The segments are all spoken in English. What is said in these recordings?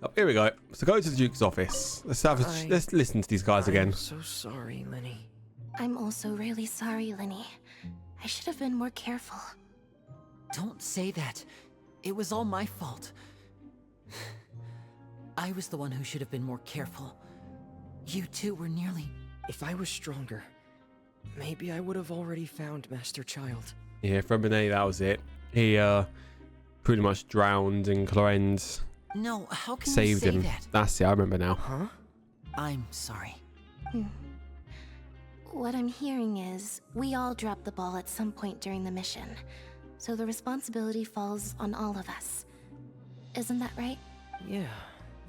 Oh, here we go. So go to the Duke's office. Let's listen to these guys again. I'm so sorry, Lenny. I'm also really sorry, Lenny. I should have been more careful. Don't say that. It was all my fault. I was the one who should have been more careful. You two were nearly... If I was stronger, maybe I would have already found Master Child. Yeah, for Benet, that was it. He pretty much drowned and Clorenz No, how can saved you say him. that? That's it, I remember now. Huh? I'm sorry. What I'm hearing is, we all dropped the ball at some point during the mission. So the responsibility falls on all of us. Isn't that right? Yeah,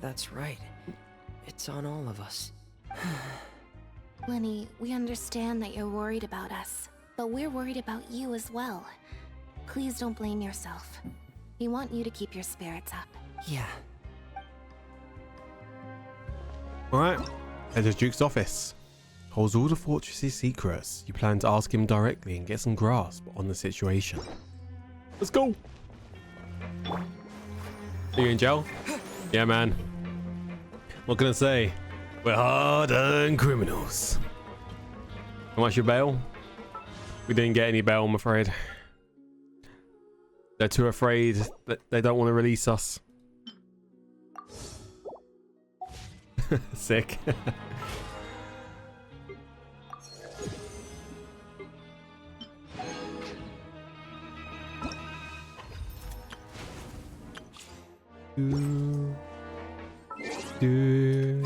that's right. It's on all of us. Lenny, we understand that you're worried about us, but we're worried about you as well. Please don't blame yourself. We want you to keep your spirits up. Yeah. Alright, head to Duke's office. Holds all the fortress's secrets. You plan to ask him directly and get some grasp on the situation. Let's go! Are you in jail? Yeah, man. What can I say? We're hard-earned criminals. How much your bail? We didn't get any bail, I'm afraid. They're too afraid that they don't want to release us. Sick. Do.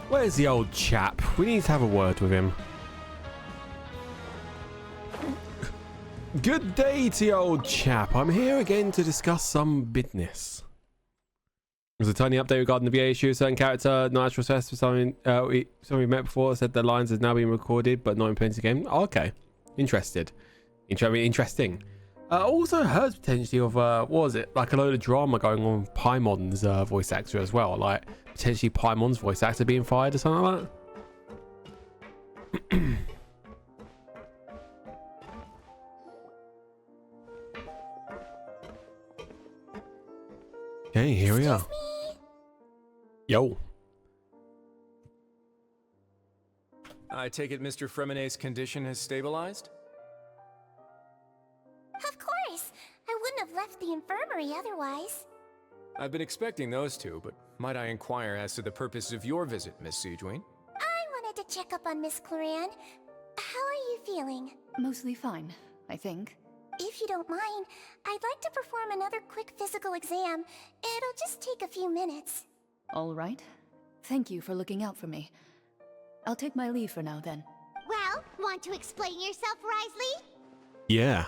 Where's the old chap? We need to have a word with him. Good day to you, old chap. I'm here again to discuss some business. There's a tiny update regarding the VA issue. A certain character, not actual success for something we met before, said the lines have now been recorded but not implemented in the game. Oh, okay. Interesting. Also heard potentially of what was it, like a load of drama going on with Paimon's voice actor as well, like potentially Paimon's voice actor being fired or something like that. Okay, here we are. Yo. I take it Mr. Fremenet's condition has stabilized? Of course! I wouldn't have left the infirmary otherwise. I've been expecting those two, but might I inquire as to the purpose of your visit, Miss Siegewayne? I wanted to check up on Miss Cloran. How are you feeling? Mostly fine, I think. If you don't mind, I'd like to perform another quick physical exam. It'll just take a few minutes. All right. Thank you for looking out for me. I'll take my leave for now then. Well, want to explain yourself, Risley? Yeah.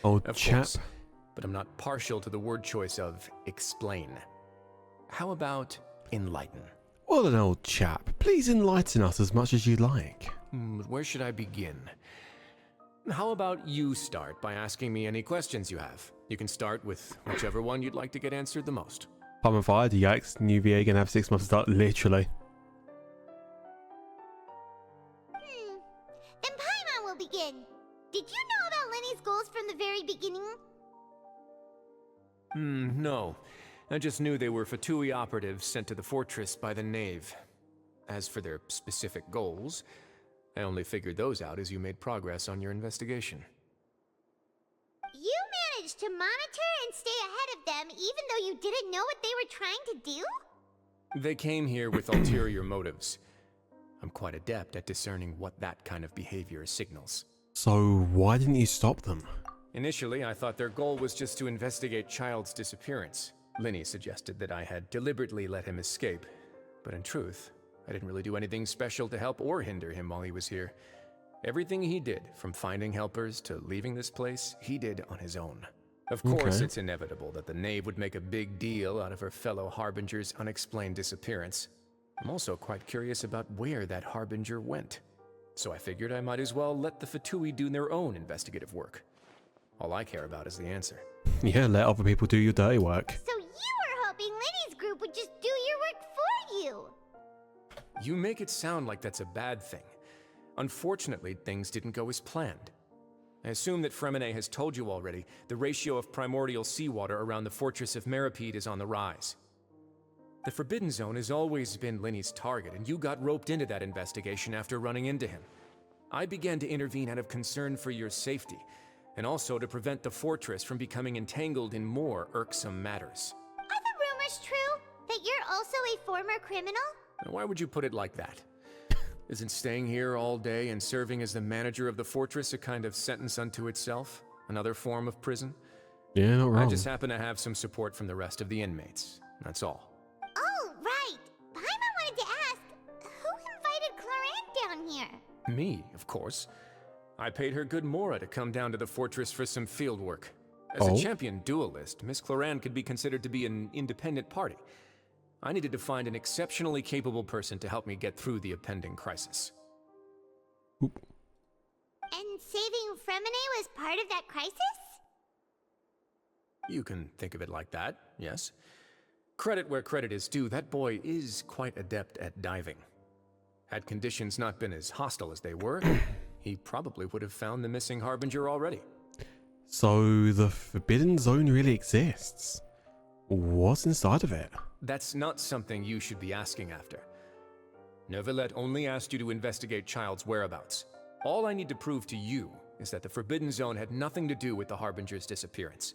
Old Of chap. course, but I'm not partial to the word choice of explain. How about enlighten? Well, an old chap. Please enlighten us as much as you like. Where should I begin? How about you start by asking me any questions you have? You can start with whichever one you'd like to get answered the most. Palm and fired, yikes. New VA gonna have 6 months to start, literally. Then Paimon will begin. Did you know about Lenny's goals from the very beginning? No. I just knew they were Fatui operatives sent to the fortress by the Knave. As for their specific goals, I only figured those out as you made progress on your investigation. You managed to monitor and stay ahead of them even though you didn't know what they were trying to do? They came here with ulterior motives. I'm quite adept at discerning what that kind of behavior signals. So why didn't you stop them? Initially, I thought their goal was just to investigate Child's disappearance. Linny suggested that I had deliberately let him escape, but in truth, I didn't really do anything special to help or hinder him while he was here. Everything he did, from finding helpers to leaving this place, he did on his own. Of course, it's inevitable that the Knave would make a big deal out of her fellow Harbinger's unexplained disappearance. I'm also quite curious about where that Harbinger went. So I figured I might as well let the Fatui do their own investigative work. All I care about is the answer. Yeah, let other people do your dirty work. So you were hoping Lenny's group would just do your work for you? You make it sound like that's a bad thing. Unfortunately, things didn't go as planned. I assume that Fremine has told you already, the ratio of primordial seawater around the fortress of Meripede is on the rise. The Forbidden Zone has always been Linny's target, and you got roped into that investigation after running into him. I began to intervene out of concern for your safety, and also to prevent the fortress from becoming entangled in more irksome matters. Are the rumors true? That you're also a former criminal? Now, why would you put it like that? Isn't staying here all day and serving as the manager of the fortress a kind of sentence unto itself? Another form of prison? Yeah, not wrong. I just happen to have some support from the rest of the inmates. That's all. Oh, right. Paimon wanted to ask, who invited Cloran down here? Me, of course. I paid her good mora to come down to the fortress for some field work. As a champion duelist, Miss Cloran could be considered to be an independent party. I needed to find an exceptionally capable person to help me get through the impending crisis. Oop. And saving Fremine was part of that crisis? You can think of it like that, yes. Credit where credit is due, that boy is quite adept at diving. Had conditions not been as hostile as they were, he probably would have found the missing Harbinger already. So the Forbidden Zone really exists. What's inside of it? That's not something you should be asking after. Neuvillette only asked you to investigate Child's whereabouts. All I need to prove to you is that the Forbidden Zone had nothing to do with the Harbinger's disappearance.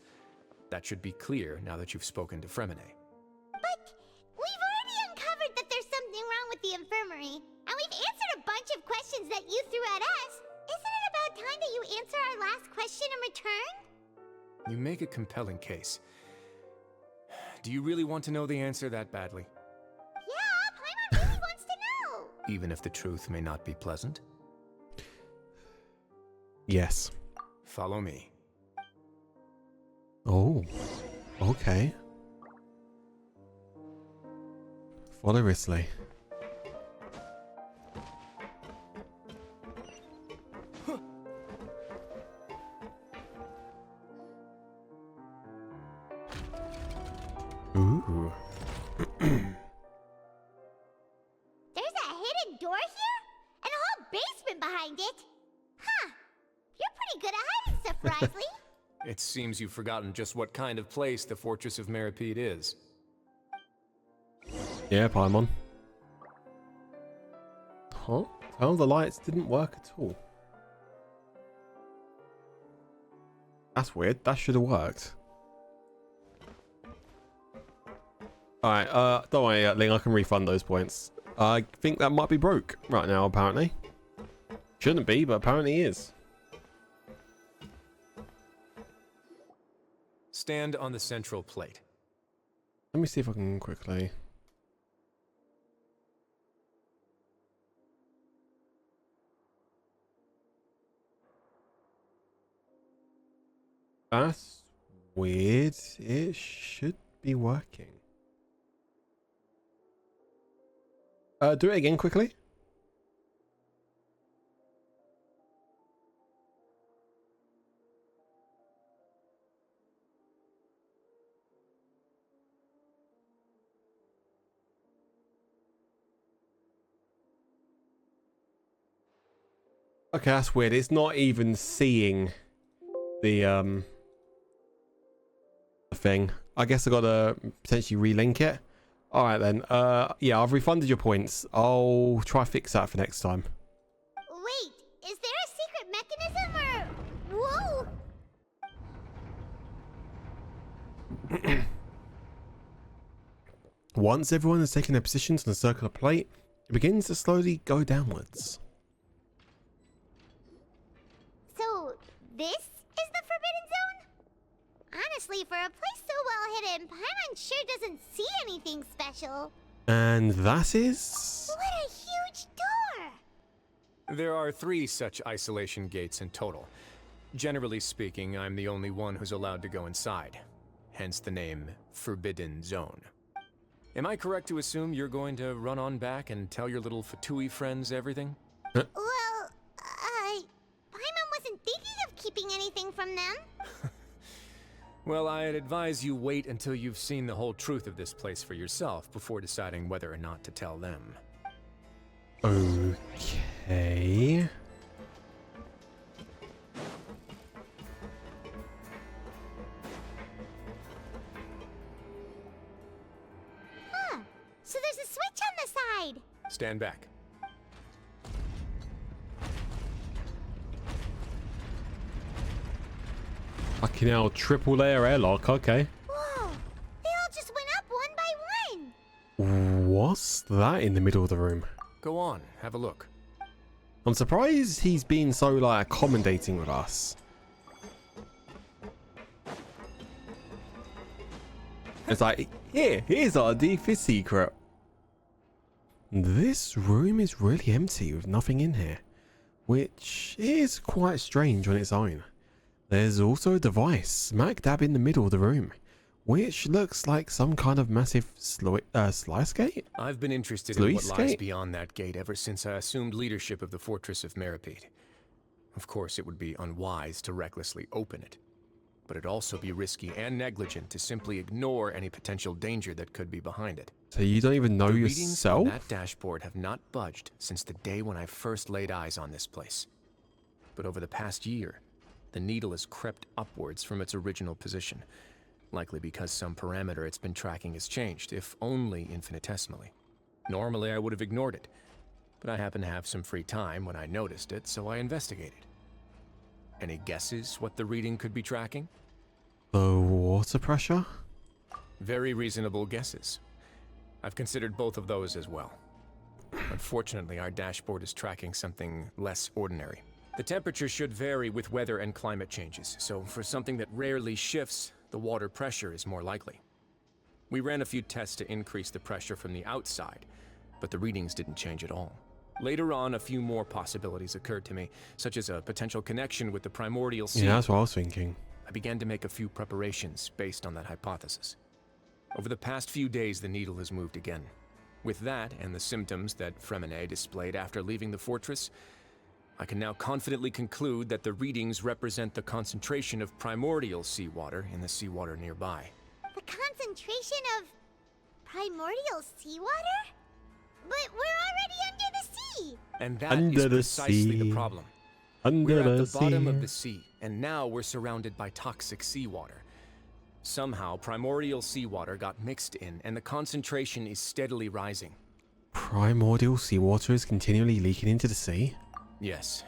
That should be clear now that you've spoken to Fremine. But we've already uncovered that there's something wrong with the infirmary, and we've answered a bunch of questions that you threw at us. Isn't it about time that you answer our last question in return? You make a compelling case. Do you really want to know the answer that badly? Yeah, Paimon really wants to know. Even if the truth may not be pleasant? Yes. Follow me. Oh, okay. Follow Risley. Ooh. There's a hidden door here? And a whole basement behind it? Huh. You're pretty good at hiding stuff, Risley. It seems you've forgotten just what kind of place the Fortress of Meripede is. Yeah, Paimon. Huh? Tell the lights didn't work at all. That's weird. That should have worked. Alright, don't worry, Ling, I can refund those points. I think that might be broke right now, apparently. Shouldn't be, but apparently is. Stand on the central plate. Let me see if I can quickly... That's weird. It should be working. Do it again quickly. Okay, that's weird. It's not even seeing the thing. I guess I gotta potentially relink it. All right then. Yeah, I've refunded your points. I'll try fix that for next time. Wait, is there a secret mechanism or... Whoa! Once everyone has taken their positions on the circular plate, it begins to slowly go downwards. So, this is the Forbidden Zone? Honestly, for a place so well hidden, Paimon sure doesn't see anything special. And that is... What a huge door! There are 3 such isolation gates in total. Generally speaking, I'm the only one who's allowed to go inside. Hence the name Forbidden Zone. Am I correct to assume you're going to run on back and tell your little Fatui friends everything? Well, Paimon wasn't thinking of keeping anything from them. Well, I'd advise you wait until you've seen the whole truth of this place for yourself before deciding whether or not to tell them. Okay. there's a switch on the side. Stand back. Fucking hell, triple layer airlock, okay. Whoa, they all just went up one by one. What's that in the middle of the room? Go on, have a look. I'm surprised he's been so like accommodating with us. It's like, here's our deepest secret. This room is really empty with nothing in here, which is quite strange on its own. There's also a device smack dab in the middle of the room, which looks like some kind of massive slice gate? I've been interested in what Sluice lies gate? beyond that gate ever since I assumed leadership of the Fortress of Meripede. Of course, it would be unwise to recklessly open it, but it'd also be risky and negligent to simply ignore any potential danger that could be behind it. So you don't even know The readings on yourself? that dashboard have not budged since the day when I first laid eyes on this place. But over the past year, the needle has crept upwards from its original position, likely because some parameter it's been tracking has changed, if only infinitesimally. Normally, I would have ignored it, but I happened to have some free time when I noticed it, so I investigated. Any guesses what the reading could be tracking? The water pressure? Very reasonable guesses. I've considered both of those as well. Unfortunately, our dashboard is tracking something less ordinary. The temperature should vary with weather and climate changes, so for something that rarely shifts, the water pressure is more likely. We ran a few tests to increase the pressure from the outside, but the readings didn't change at all. Later on, a few more possibilities occurred to me, such as a potential connection with the primordial sea. Yeah, that's what I was thinking. I began to make a few preparations based on that hypothesis. Over the past few days, the needle has moved again. With that, and the symptoms that Fremine displayed after leaving the fortress, I can now confidently conclude that the readings represent the concentration of primordial seawater in the seawater nearby. The concentration of primordial seawater? But we're already under the sea! And that Under is the precisely sea. the problem. Under We're the at the bottom sea. of the sea, and now we're surrounded by toxic seawater. Somehow, primordial seawater got mixed in, and the concentration is steadily rising. Primordial seawater is continually leaking into the sea? Yes,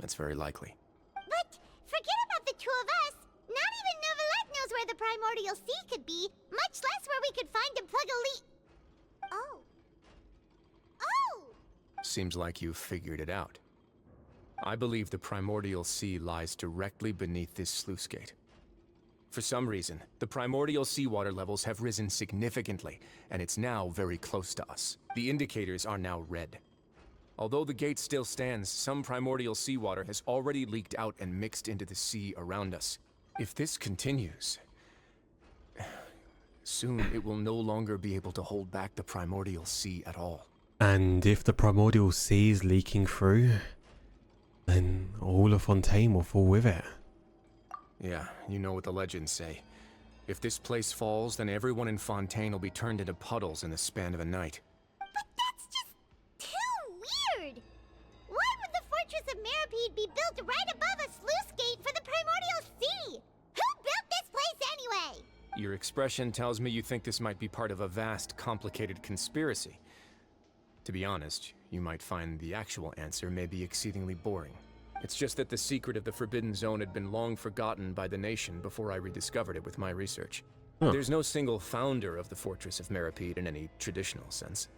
that's very likely. But forget about the two of us! Not even Novelette knows where the primordial sea could be, much less where we could find and plug a leak. Oh. Oh! Seems like you've figured it out. I believe the primordial sea lies directly beneath this sluice gate. For some reason, the primordial seawater levels have risen significantly, and it's now very close to us. The indicators are now red. Although the gate still stands, some primordial seawater has already leaked out and mixed into the sea around us. If this continues, soon it will no longer be able to hold back the primordial sea at all. And if the primordial sea is leaking through, then all of Fontaine will fall with it. Yeah, you know what the legends say. If this place falls, then everyone in Fontaine will be turned into puddles in the span of a night. But that's just too weird! Why would the Fortress of Meripede be built right above a sluice gate for the primordial sea? Who built this place anyway? Your expression tells me you think this might be part of a vast, complicated conspiracy. To be honest, you might find the actual answer may be exceedingly boring. It's just that the secret of the Forbidden Zone had been long forgotten by the nation before I rediscovered it with my research. Huh. There's no single founder of the Fortress of Meripede in any traditional sense.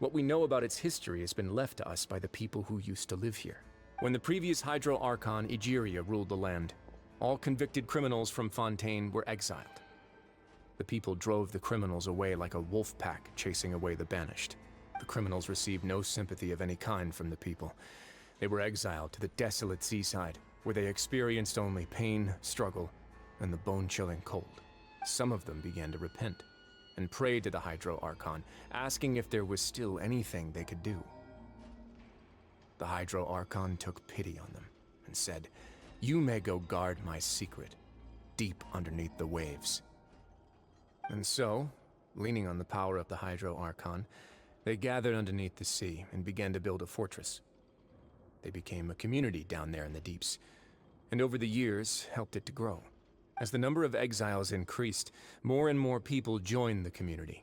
What we know about its history has been left to us by the people who used to live here. When the previous Hydro Archon Egeria ruled the land, all convicted criminals from Fontaine were exiled. The people drove the criminals away like a wolf pack chasing away the banished. The criminals received no sympathy of any kind from the people. They were exiled to the desolate seaside, where they experienced only pain, struggle, and the bone-chilling cold. Some of them began to repent, and prayed to the Hydro Archon, asking if there was still anything they could do. The Hydro Archon took pity on them, and said, "You may go guard my secret, deep underneath the waves." And so, leaning on the power of the Hydro Archon, they gathered underneath the sea and began to build a fortress. They became a community down there in the deeps, and over the years helped it to grow. As the number of exiles increased, more and more people joined the community.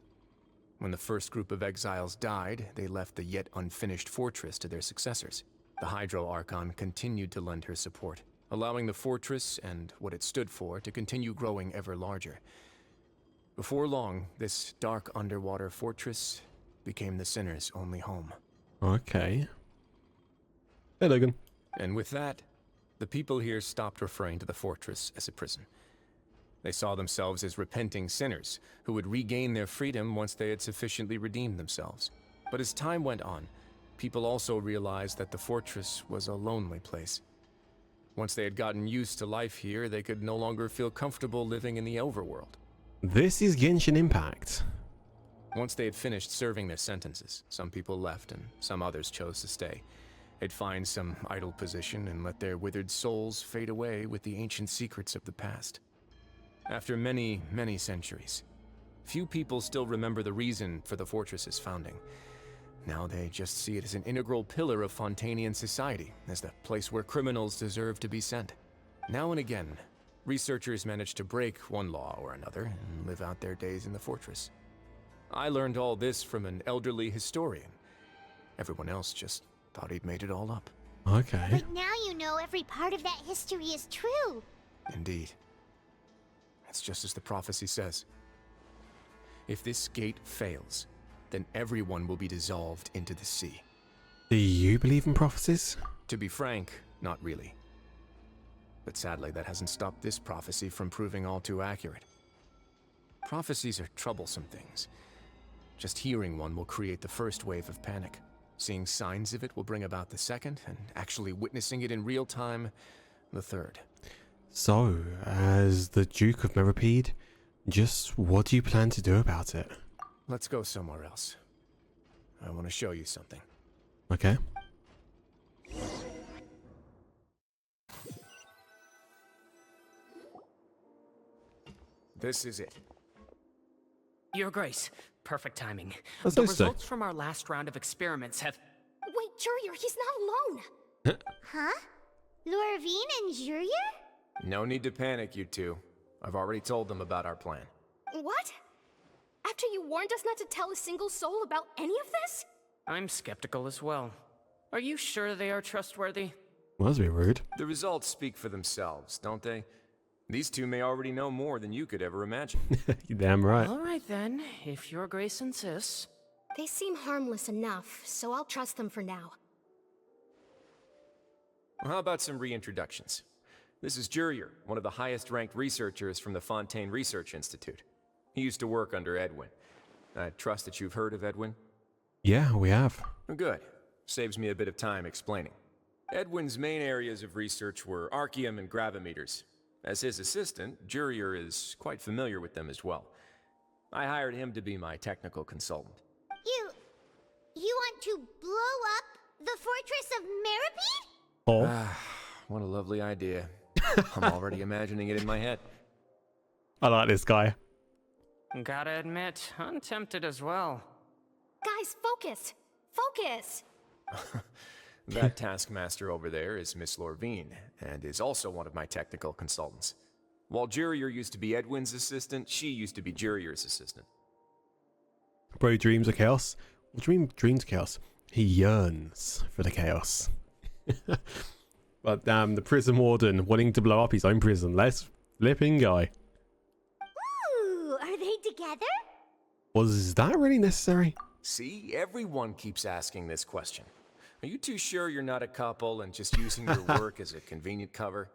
When the first group of exiles died, they left the yet unfinished fortress to their successors. The Hydro Archon continued to lend her support, allowing the fortress and what it stood for to continue growing ever larger. Before long, this dark underwater fortress became the Sinner's only home. Okay. Hey, Logan. And with that, the people here stopped referring to the fortress as a prison. They saw themselves as repenting sinners who would regain their freedom once they had sufficiently redeemed themselves. But as time went on, people also realized that the fortress was a lonely place. Once they had gotten used to life here, they could no longer feel comfortable living in the overworld. This is Genshin Impact. Once they had finished serving their sentences, some people left and some others chose to stay. They'd find some idle position and let their withered souls fade away with the ancient secrets of the past. After many, many centuries, few people still remember the reason for the fortress's founding. Now they just see it as an integral pillar of Fontanian society, as the place where criminals deserve to be sent. Now and again, researchers manage to break one law or another and live out their days in the fortress. I learned all this from an elderly historian. Everyone else just thought he'd made it all up. Okay. But now you know every part of that history is true. Indeed. It's just as the prophecy says. If this gate fails, then everyone will be dissolved into the sea. Do you believe in prophecies? To be frank, not really. But sadly, that hasn't stopped this prophecy from proving all too accurate. Prophecies are troublesome things. Just hearing one will create the first wave of panic. Seeing signs of it will bring about the second, and actually witnessing it in real time, the third. So, as the Duke of Meripede, just what do you plan to do about it? Let's go somewhere else. I want to show you something. Okay. This is it. Your Grace, perfect timing. That's The nice to- results from our last round of experiments have... Wait, Jurier, he's not alone. Huh? Lorvine and Jurier? No need to panic, you two. I've already told them about our plan. What? After you warned us not to tell a single soul about any of this? I'm skeptical as well. Are you sure they are trustworthy? Well, that's a bit rude. The results speak for themselves, don't they? These two may already know more than you could ever imagine. You're damn right. All right then, if Your Grace insists. They seem harmless enough, so I'll trust them for now. Well, how about some reintroductions? This is Jurier, one of the highest-ranked researchers from the Fontaine Research Institute. He used to work under Edwin. I trust that you've heard of Edwin? Yeah, we have. Oh, good. Saves me a bit of time explaining. Edwin's main areas of research were Archeum and gravimeters. As his assistant, Jurier is quite familiar with them as well. I hired him to be my technical consultant. You want to blow up the Fortress of Meripede? Oh, What a lovely idea. I'm already imagining it in my head. I like this guy. Gotta admit, I'm tempted as well. Guys, focus! Focus! That taskmaster over there is Miss Lorvine, and is also one of my technical consultants. While Jurier used to be Edwin's assistant, she used to be Jurier's assistant. Bro dreams of chaos. What do you mean dreams of chaos? He yearns for the chaos. But the prison warden wanting to blow up his own prison. Let's flipping go. Ooh, are they together? Was that really necessary? See, everyone keeps asking this question. Are you too sure you're not a couple and just using your work as a convenient cover?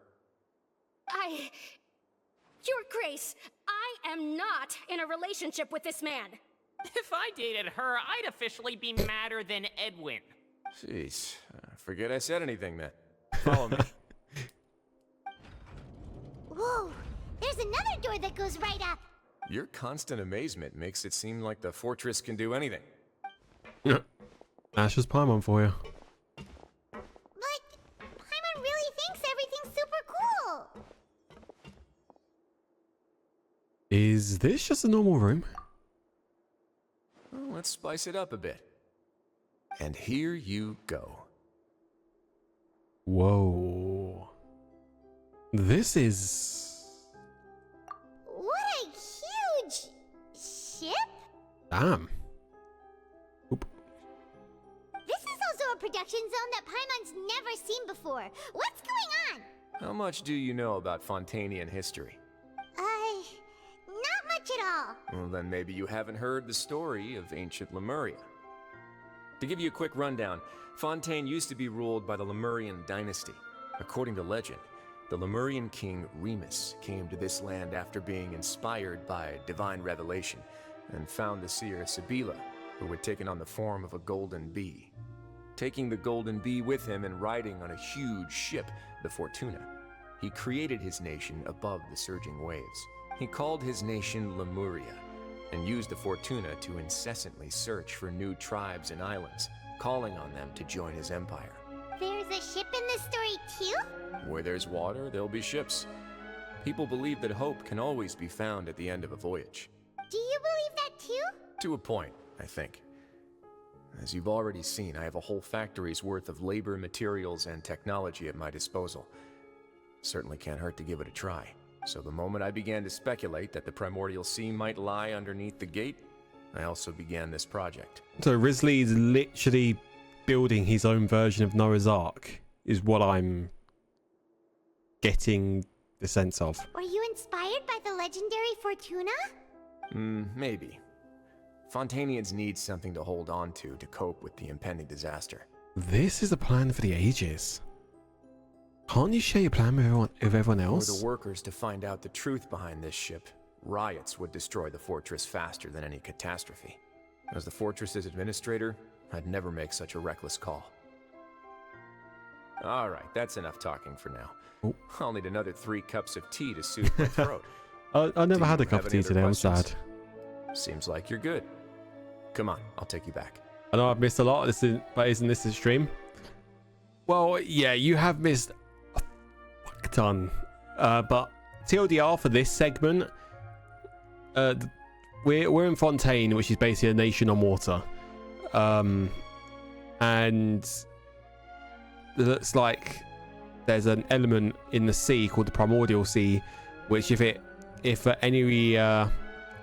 Your Grace, I am not in a relationship with this man. If I dated her, I'd officially be madder than Edwin. Jeez, forget I said anything then. Follow me. Whoa, there's another door that goes right up. Your constant amazement makes it seem like the fortress can do anything. That's just Paimon for you. But Paimon really thinks everything's super cool. Is this just a normal room? Well, let's spice it up a bit. And here you go. Whoa. This is... What a huge ship? Damn. action zone that Paimon's never seen before. What's going on? How much do you know about Fontanian history? Not much at all. Well, then maybe you haven't heard the story of ancient Lemuria. To give you a quick rundown, Fontaine used to be ruled by the Lemurian dynasty. According to legend, the Lemurian king Remus came to this land after being inspired by divine revelation and found the seer Sibila, who had taken on the form of a golden bee. Taking the golden bee with him and riding on a huge ship, the Fortuna, he created his nation above the surging waves. He called his nation Lemuria and used the Fortuna to incessantly search for new tribes and islands, calling on them to join his empire. There's a ship in this story too? Where there's water, there'll be ships. People believe that hope can always be found at the end of a voyage. Do you believe that too? To a point, I think. As you've already seen, I have a whole factory's worth of labor, materials, and technology at my disposal. Certainly can't hurt to give it a try. So the moment I began to speculate that the primordial sea might lie underneath the gate, I also began this project. So Risley's literally building his own version of Noah's Ark, is what I'm getting the sense of. Were you inspired by the legendary Fortuna? Maybe. Fontanians need something to hold on to cope with the impending disaster. This is a plan for the ages. Can't you share your plan with everyone else? For the workers to find out the truth behind this ship, riots would destroy the fortress faster than any catastrophe. As the fortress's administrator, I'd never make such a reckless call. Alright, that's enough talking for now. Oh. I'll need another 3 cups of tea to soothe my throat. I never had a you cup have of any tea other today, I'm questions? sad. Seems like you're good. Come on, I'll take you back. I know I've missed a lot, but isn't this a stream? Well, yeah, you have missed a fuck ton. But TLDR for this segment, we're in Fontaine, which is basically a nation on water. And looks like there's an element in the sea called the Primordial Sea, which if any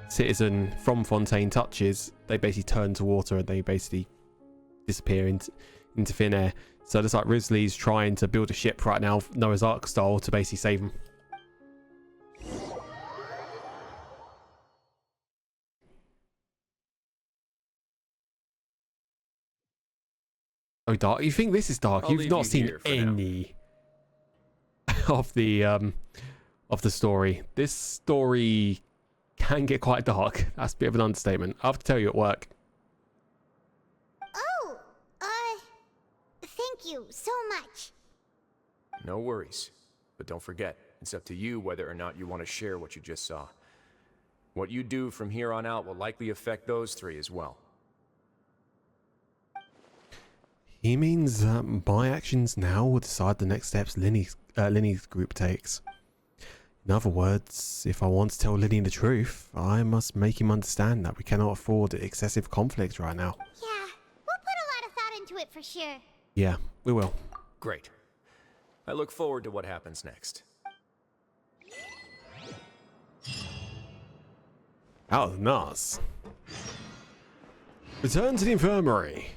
citizen from Fontaine touches, they basically turn to water and they basically disappear into thin air. So just like Risley's trying to build a ship right now, Noah's Ark style, to basically save them. Oh, dark. You think this is dark? You've not seen any of the story. This story can get quite dark. That's a bit of an understatement. I have to tell you at work. Oh, thank you so much. No worries. But don't forget, it's up to you whether or not you want to share what you just saw. What you do from here on out will likely affect those 3 as well. He means that my actions now will decide the next steps Linny's group takes. In other words, if I want to tell Linny the truth, I must make him understand that we cannot afford excessive conflict right now. Yeah, we'll put a lot of thought into it for sure. Yeah, we will. Great. I look forward to what happens next. Out of the NAS. Return to the infirmary.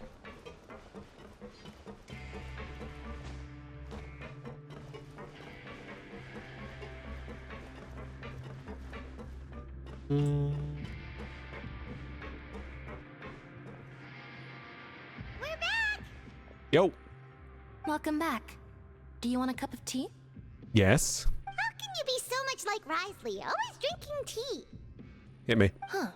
We're back! Yo. Welcome back. Do you want a cup of tea? Yes. How can you be so much like Risley, always drinking tea? Hit me. Huh.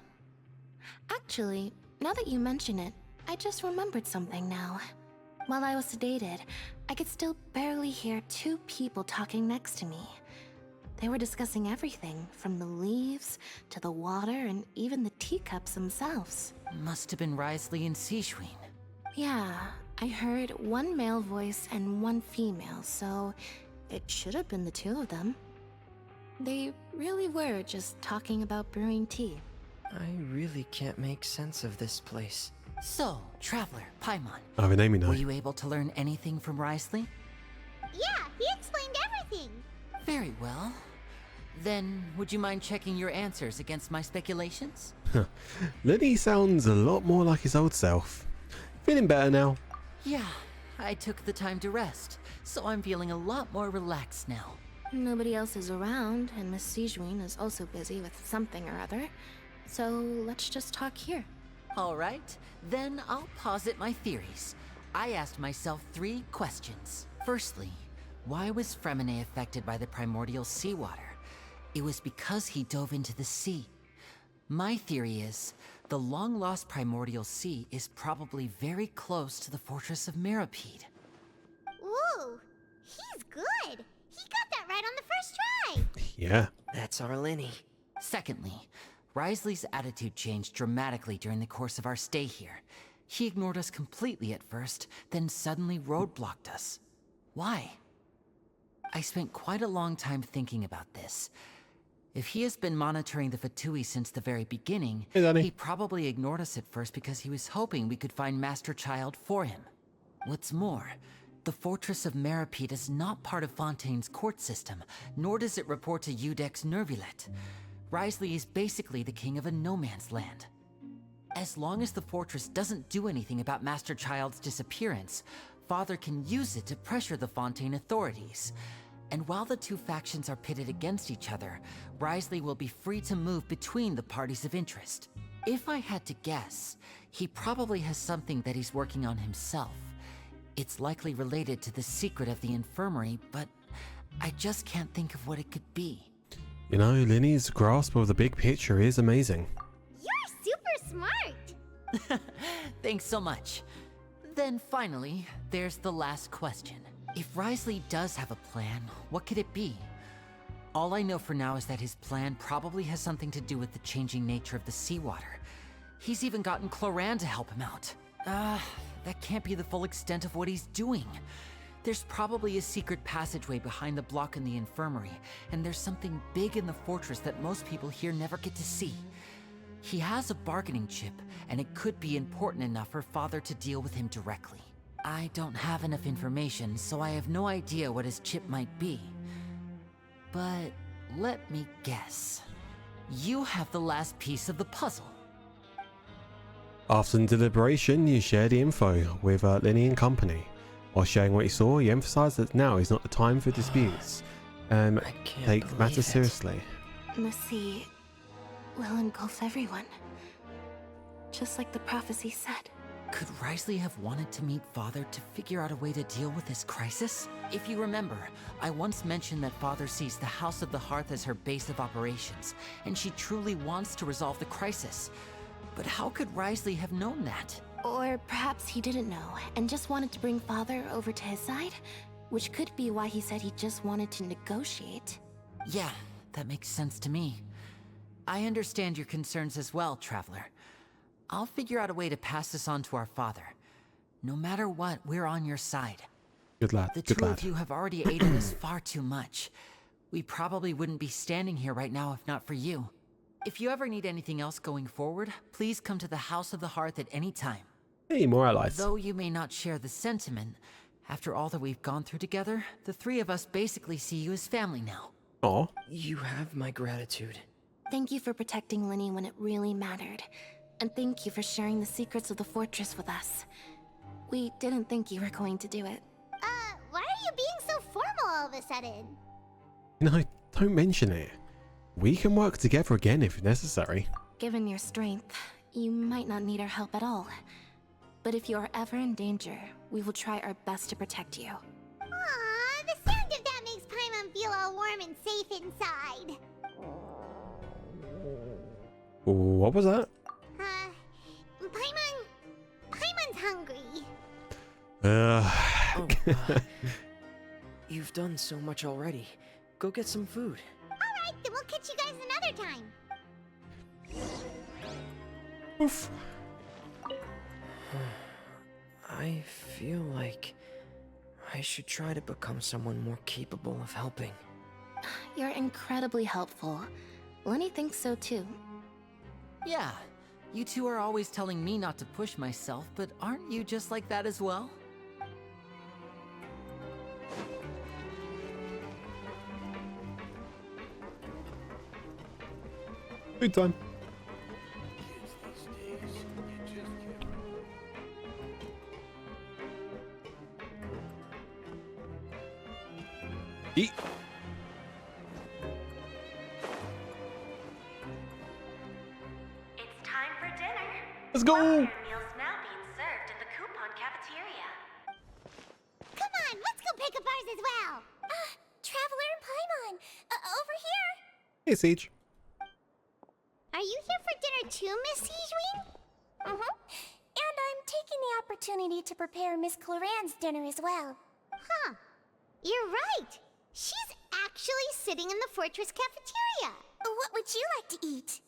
Actually, now that you mention it, I just remembered something now. While I was sedated, I could still barely hear 2 people talking next to me. They were discussing everything, from the leaves to the water and even the teacups themselves. Must have been Risley and Sishween. Yeah, I heard 1 male voice and 1 female, so it should have been the 2 of them. They really were just talking about brewing tea. I really can't make sense of this place. So, Traveler, Paimon, I have a name in were mind. you able to learn anything from Risley? Yeah, he explained everything. Very well. Then, would you mind checking your answers against my speculations? Linny sounds a lot more like his old self. Feeling better now? Yeah, I took the time to rest, so I'm feeling a lot more relaxed now. Nobody else is around, and Miss Sijuin is also busy with something or other. So let's just talk here. All right, then I'll posit my theories. I asked myself 3 questions. Firstly, why was Fremine affected by the primordial seawater? It was because he dove into the sea. My theory is, the long-lost primordial sea is probably very close to the fortress of Mirapede. Ooh, he's good. He got that right on the first try. Yeah. That's our Linny. Secondly, Wriothesley's attitude changed dramatically during the course of our stay here. He ignored us completely at first, then suddenly roadblocked us. Why? I spent quite a long time thinking about this. If he has been monitoring the Fatui since the very beginning, Hey, Danny. he probably ignored us at first because he was hoping we could find Master Child for him. What's more, the Fortress of Mirapede is not part of Fontaine's court system, nor does it report to Udex Nervulet. Wriothesley is basically the king of a no-man's land. As long as the fortress doesn't do anything about Master Child's disappearance, Father can use it to pressure the Fontaine authorities. And while the 2 factions are pitted against each other, Wriothesley will be free to move between the parties of interest. If I had to guess, he probably has something that he's working on himself. It's likely related to the secret of the infirmary, but I just can't think of what it could be. You know, Linny's grasp of the big picture is amazing. You're super smart. Thanks so much. Then finally, there's the last question. If Wriothesley does have a plan, what could it be? All I know for now is that his plan probably has something to do with the changing nature of the seawater. He's even gotten Cloran to help him out. That can't be the full extent of what he's doing. There's probably a secret passageway behind the block in the infirmary, and there's something big in the fortress that most people here never get to see. He has a bargaining chip, and it could be important enough for Father to deal with him directly. I don't have enough information, so I have no idea what his chip might be. But let me guess. You have the last piece of the puzzle. After some deliberation, you share the info with Linny and company. While sharing what you saw, you emphasize that now is not the time for disputes. I can't Take believe matters it. seriously. The sea will engulf everyone. Just like the prophecy said. Could Wriothesley have wanted to meet Father to figure out a way to deal with this crisis? If you remember, I once mentioned that Father sees the House of the Hearth as her base of operations, and she truly wants to resolve the crisis. But how could Wriothesley have known that? Or perhaps he didn't know and just wanted to bring Father over to his side, which could be why he said he just wanted to negotiate. Yeah, that makes sense to me. I understand your concerns as well, Traveler. I'll figure out a way to pass this on to our father. No matter what, we're on your side. Good lad. The Good two lad. of you have already aided us far too much. We probably wouldn't be standing here right now if not for you. If you ever need anything else going forward, please come to the House of the Hearth at any time. Hey, more allies. Though you may not share the sentiment, after all that we've gone through together, the 3 of us basically see you as family now. Aw. You have my gratitude. Thank you for protecting Linny when it really mattered. And thank you for sharing the secrets of the fortress with us. We didn't think you were going to do it. Why are you being so formal all of a sudden? No, don't mention it. We can work together again if necessary. Given your strength, you might not need our help at all. But if you are ever in danger, we will try our best to protect you. Aww, the sound of that makes Paimon feel all warm and safe inside. What was that? Paimon's hungry. You've done so much already. Go get some food. Alright, then we'll catch you guys another time. Oof. I feel like I should try to become someone more capable of helping. You're incredibly helpful. Lenny thinks so too. Yeah, you 2 are always telling me not to push myself, but aren't you just like that as well? Food time. Let's go! Meals now being served in the coupon cafeteria. Come on, let's go pick up ours as well. Traveler and Paimon, over here. Hey, Siege. Are you here for dinner too, Miss Sijwin? And I'm taking the opportunity to prepare Miss Cloran's dinner as well. Huh. You're right. She's actually sitting in the fortress cafeteria. What would you like to eat?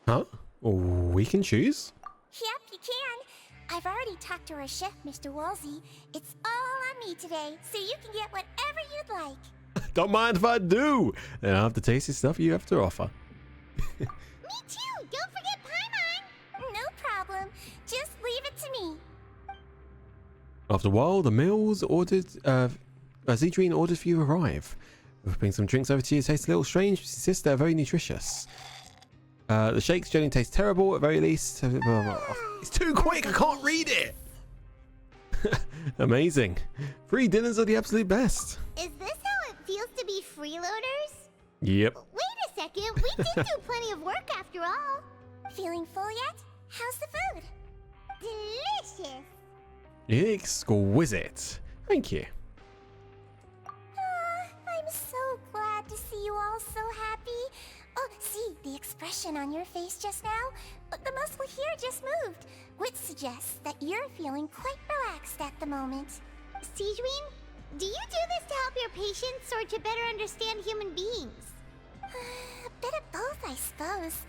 Huh? We can choose? Yep, you can. I've already talked to our chef, Mr. Wolsey. It's all on me today, so you can get whatever you'd like. Don't mind if I do. Then I'll have the tasty stuff you have to offer. Me too! Don't forget Paimon! No problem. Just leave it to me. After a while, the meals ordered, Zedrine ordered for you arrive. We'll bring some drinks over to you. Taste a little strange, but insists they're very nutritious. The shakes generally taste terrible, at very least. It's too quick, I can't read it! Amazing. Free dinners are the absolute best. Is this how it feels to be freeloaders? Yep. Wait a second, we did do plenty of work after all. Feeling full yet? How's the food? Delicious. Exquisite. Thank you. I'm so glad to see you all so happy. Oh, see, the expression on your face just now? The muscle here just moved, which suggests that you're feeling quite relaxed at the moment. Sijwin, do you do this to help your patients or to better understand human beings? A bit of both, I suppose.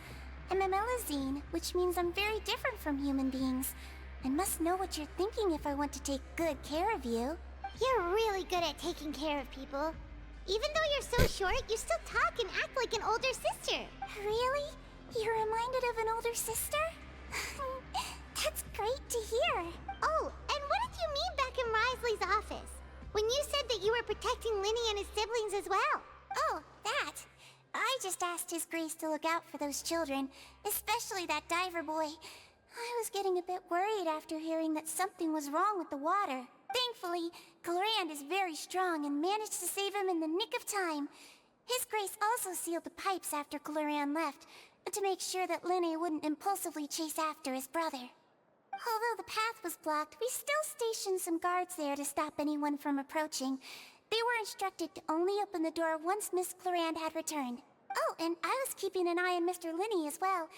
I'm a Melazine, which means I'm very different from human beings. I must know what you're thinking if I want to take good care of you. You're really good at taking care of people. Even though you're so short, you still talk and act like an older sister. Really? You're reminded of an older sister? That's great to hear. Oh, and what did you mean back in Risley's office? When you said that you were protecting Linny and his siblings as well? Oh, that. I just asked His Grace to look out for those children, especially that diver boy. I was getting a bit worried after hearing that something was wrong with the water. Thankfully, Clorand is very strong and managed to save him in the nick of time. His Grace also sealed the pipes after Clorand left, to make sure that Linny wouldn't impulsively chase after his brother. Although the path was blocked, we still stationed some guards there to stop anyone from approaching. They were instructed to only open the door once Miss Clorand had returned. Oh, and I was keeping an eye on Mr. Linny as well.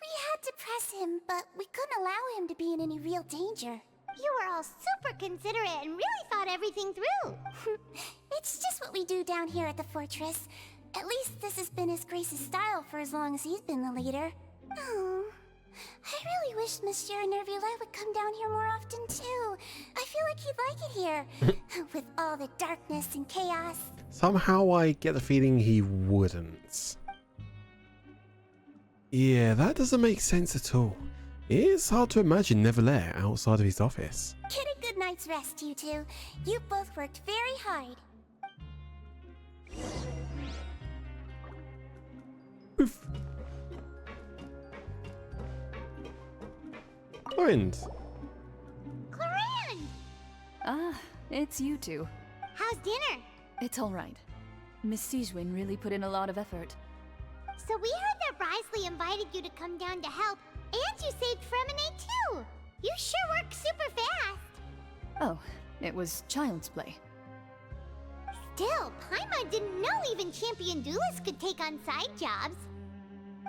We had to press him, but we couldn't allow him to be in any real danger. You were all super considerate and really thought everything through. It's just what we do down here at the fortress. At least this has been His Grace's style for as long as he's been the leader. Oh, I really wish Monsieur Nervula would come down here more often too. I feel like he'd like it here, with all the darkness and chaos. Somehow I get the feeling he wouldn't. Yeah, that doesn't make sense at all. It's hard to imagine Neverlair outside of his office. Get a good night's rest, you two. You both worked very hard. Oof. Orange. Clorand! Ah, it's you two. How's dinner? It's all right. Miss Sijwin really put in a lot of effort. So we heard that Risley invited you to come down to help, and you saved Fremine too! You sure work super fast! Oh, it was child's play. Still, Paimon didn't know even champion duelists could take on side jobs.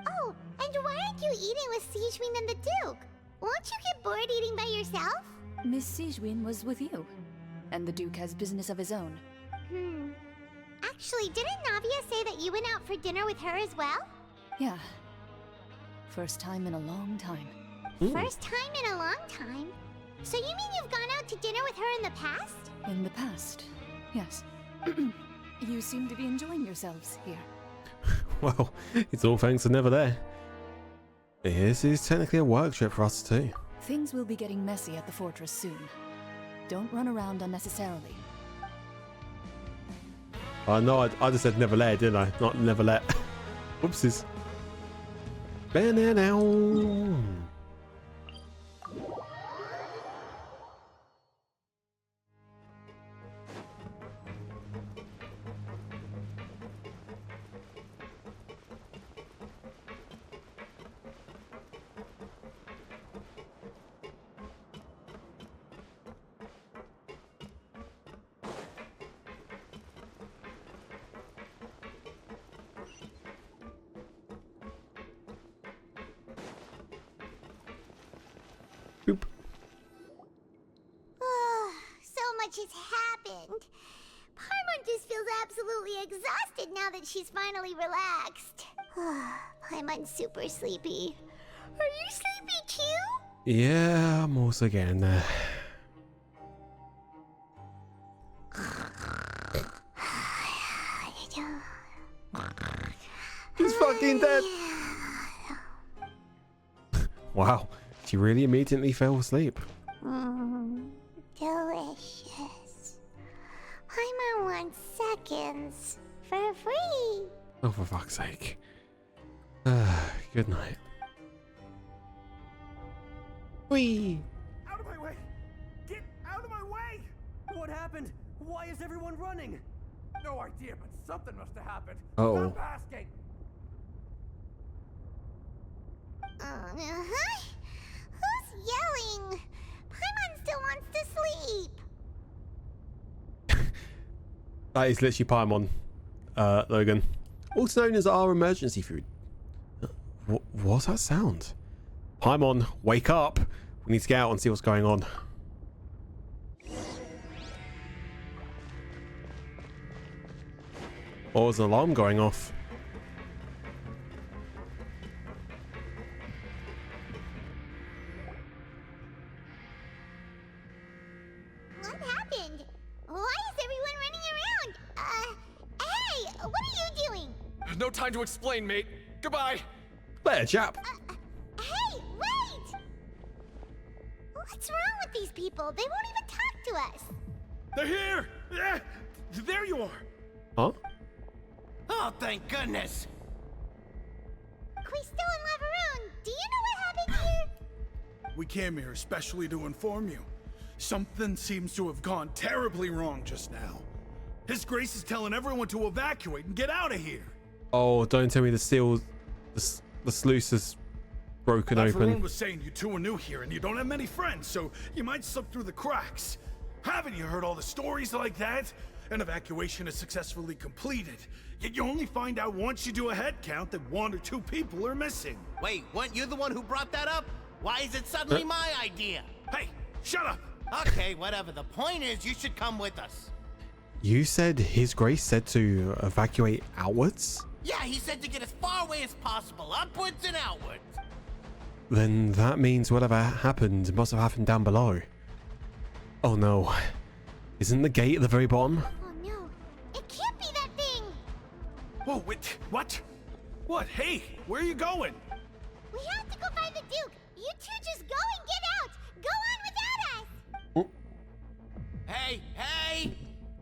Oh, and why aren't you eating with Sijwin and the Duke? Won't you get bored eating by yourself? Miss Sijwin was with you, and the Duke has business of his own. Actually, didn't Navia say that you went out for dinner with her as well? Yeah. First time in a long time. First time in a long time? So you mean you've gone out to dinner with her in the past? In the past, yes. You seem to be enjoying yourselves here. Well, it's all thanks to Neverlair. This is technically a work trip for us too. Things will be getting messy at the fortress soon. Don't run around unnecessarily. No, I just said Neverlair, didn't I? Not Neverlet. Oopsies. Banana. Boop. So much has happened. Paimon just feels absolutely exhausted now that she's finally relaxed. Paimon's super sleepy. Are you sleepy too? Yeah, I'm also getting there. He's fucking dead. Wow, she really immediately fell asleep. Delicious. Paimon wants seconds for free. Oh, for fuck's sake. Good night. Whee! Out of my way! Get out of my way! What happened? Why is everyone running? No idea, but something must have happened. Uh-oh. Stop asking! Who's yelling? Paimon still wants to sleep. That is literally Paimon, Logan. Also known as our emergency food. What's that sound? Paimon, wake up. We need to get out and see what's going on. Or was an alarm going off? What happened? Why is everyone running around? Hey, what are you doing? No time to explain, mate. Goodbye. There, chap. Hey, wait! What's wrong with these people? They won't even talk to us. They're here! There you are! Huh? Oh, thank goodness! We still in Lavaroon. Do you know what happened here? We came here especially to inform you. Something seems to have gone terribly wrong just now. His Grace is telling everyone to evacuate and get out of here. Oh, don't tell me the sluice is broken Everyone open. was saying you two are new here and you don't have many friends, so you might slip through the cracks. Haven't you heard all the stories like that? An evacuation is successfully completed, yet you only find out once you do a head count that 1 or 2 people are missing. Wait, weren't you the one who brought that up? Why is it suddenly my idea? Hey, shut up! Okay, whatever. The point is, you should come with us. You said His Grace said to evacuate outwards? Yeah, he said to get as far away as possible, upwards and outwards. Then that means whatever happened must have happened down below. Oh no. Isn't the gate at the very bottom? Oh no, it can't be that thing. Whoa, wait, what? What? Hey, where are you going? We have to go find the Duke. You two just go and get out. Go on without us. Hey, hey!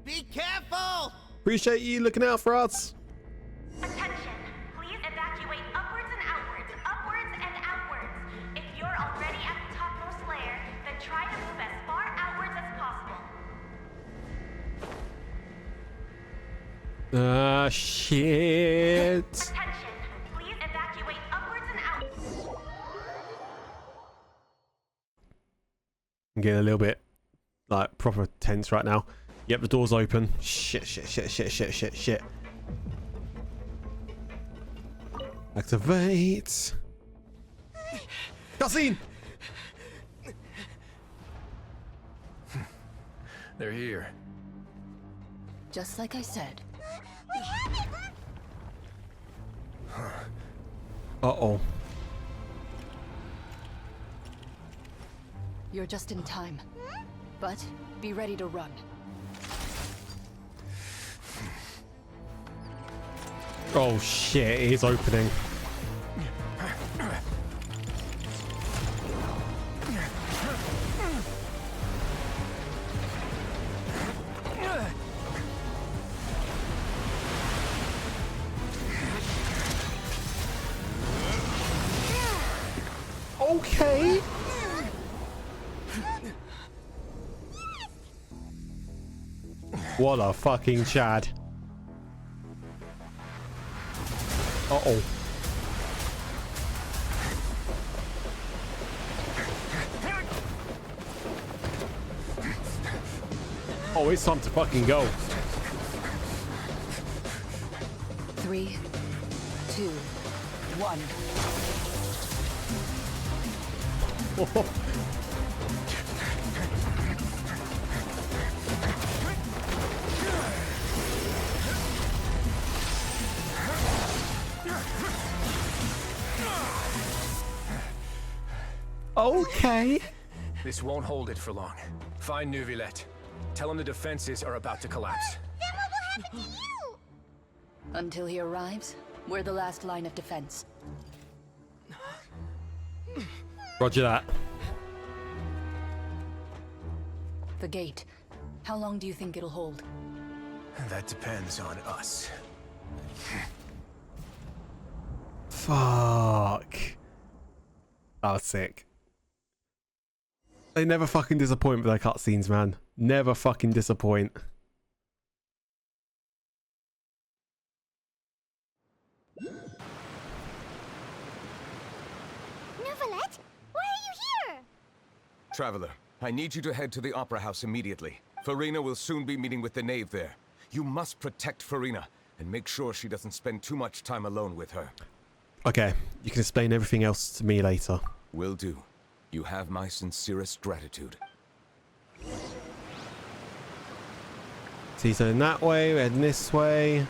Be careful! Appreciate you looking out for us. Attention, please evacuate upwards and outwards, upwards and outwards. If you're already at the topmost layer, then try to move as far outwards as possible. Shit. Attention, please evacuate upwards and outwards. I'm getting a little bit like proper tense right now. Yep, the door's open. Shit. Activate. Cutscene. They're here. Just like I said. What happened? Uh-oh. You're just in time. But be ready to run. Oh shit, it is opening. Okay. What a fucking Chad. Uh-oh. Oh, it's time to fucking go. 3, 2, 1. Okay. This won't hold it for long. Find Neuvillette. Tell him the defenses are about to collapse. Then what will happen to you? Until he arrives, we're the last line of defense. Roger that. The gate. How long do you think it'll hold? That depends on us. Fuck. That was sick. They never fucking disappoint with their cutscenes, man. Never fucking disappoint. Neuvillette, why are you here? Traveler, I need you to head to the Opera House immediately. Farina will soon be meeting with the knave there. You must protect Farina and make sure she doesn't spend too much time alone with her. Okay, you can explain everything else to me later. Will do. You have my sincerest gratitude. See, so in that way, we're heading this way.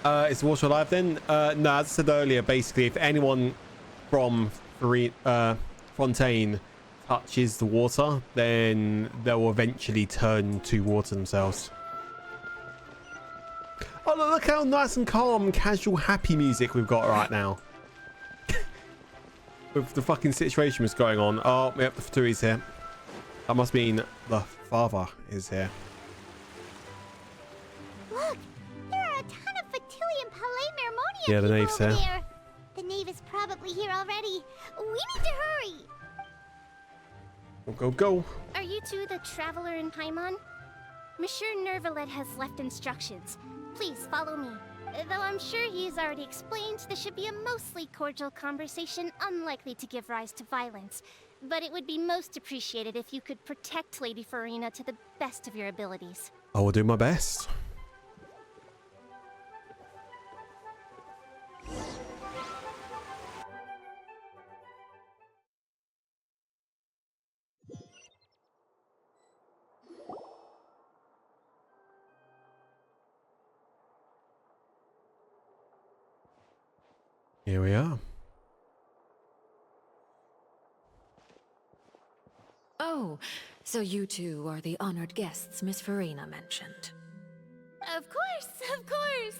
Is the water alive then? No, as I said earlier, basically, if anyone from Fontaine touches the water, then they'll eventually turn to water themselves. Oh, look how nice and calm, casual, happy music we've got right now. With the fucking situation was going on. Oh, yep, the Faturi's here. That must mean the father is here. Look, there are a ton of Fatui and Palais Mermonia Yeah, the people knave's over here. there. The knave is probably here already. We need to hurry. Go, go, go. Are you two the traveler in Paimon? Monsieur Neuvillette has left instructions. Please follow me. Though I'm sure he's already explained, this should be a mostly cordial conversation, unlikely to give rise to violence. But it would be most appreciated if you could protect Lady Farina to the best of your abilities. I will do my best. Here we are. Oh, so you two are the honored guests Miss Farina mentioned. Of course, of course.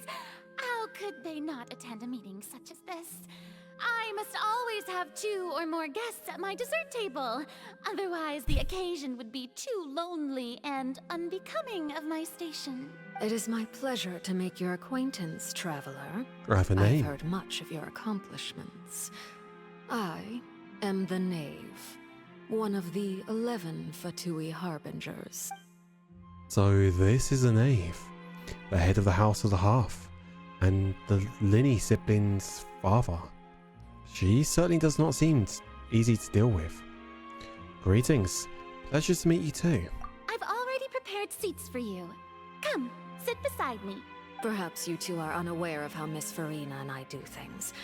How could they not attend a meeting such as this? I must always have 2 or more guests at my dessert table. Otherwise, the occasion would be too lonely and unbecoming of my station. It is my pleasure to make your acquaintance, traveler. I have a name. I've heard much of your accomplishments. I am the Knave, one of the 11 Fatui Harbingers. So this is a knave, the head of the House of the Hearth, and the Linny siblings' father. She certainly does not seem easy to deal with. Greetings. Pleasure to meet you too. I've already prepared seats for you. Come, sit beside me. Perhaps you two are unaware of how Miss Farina and I do things.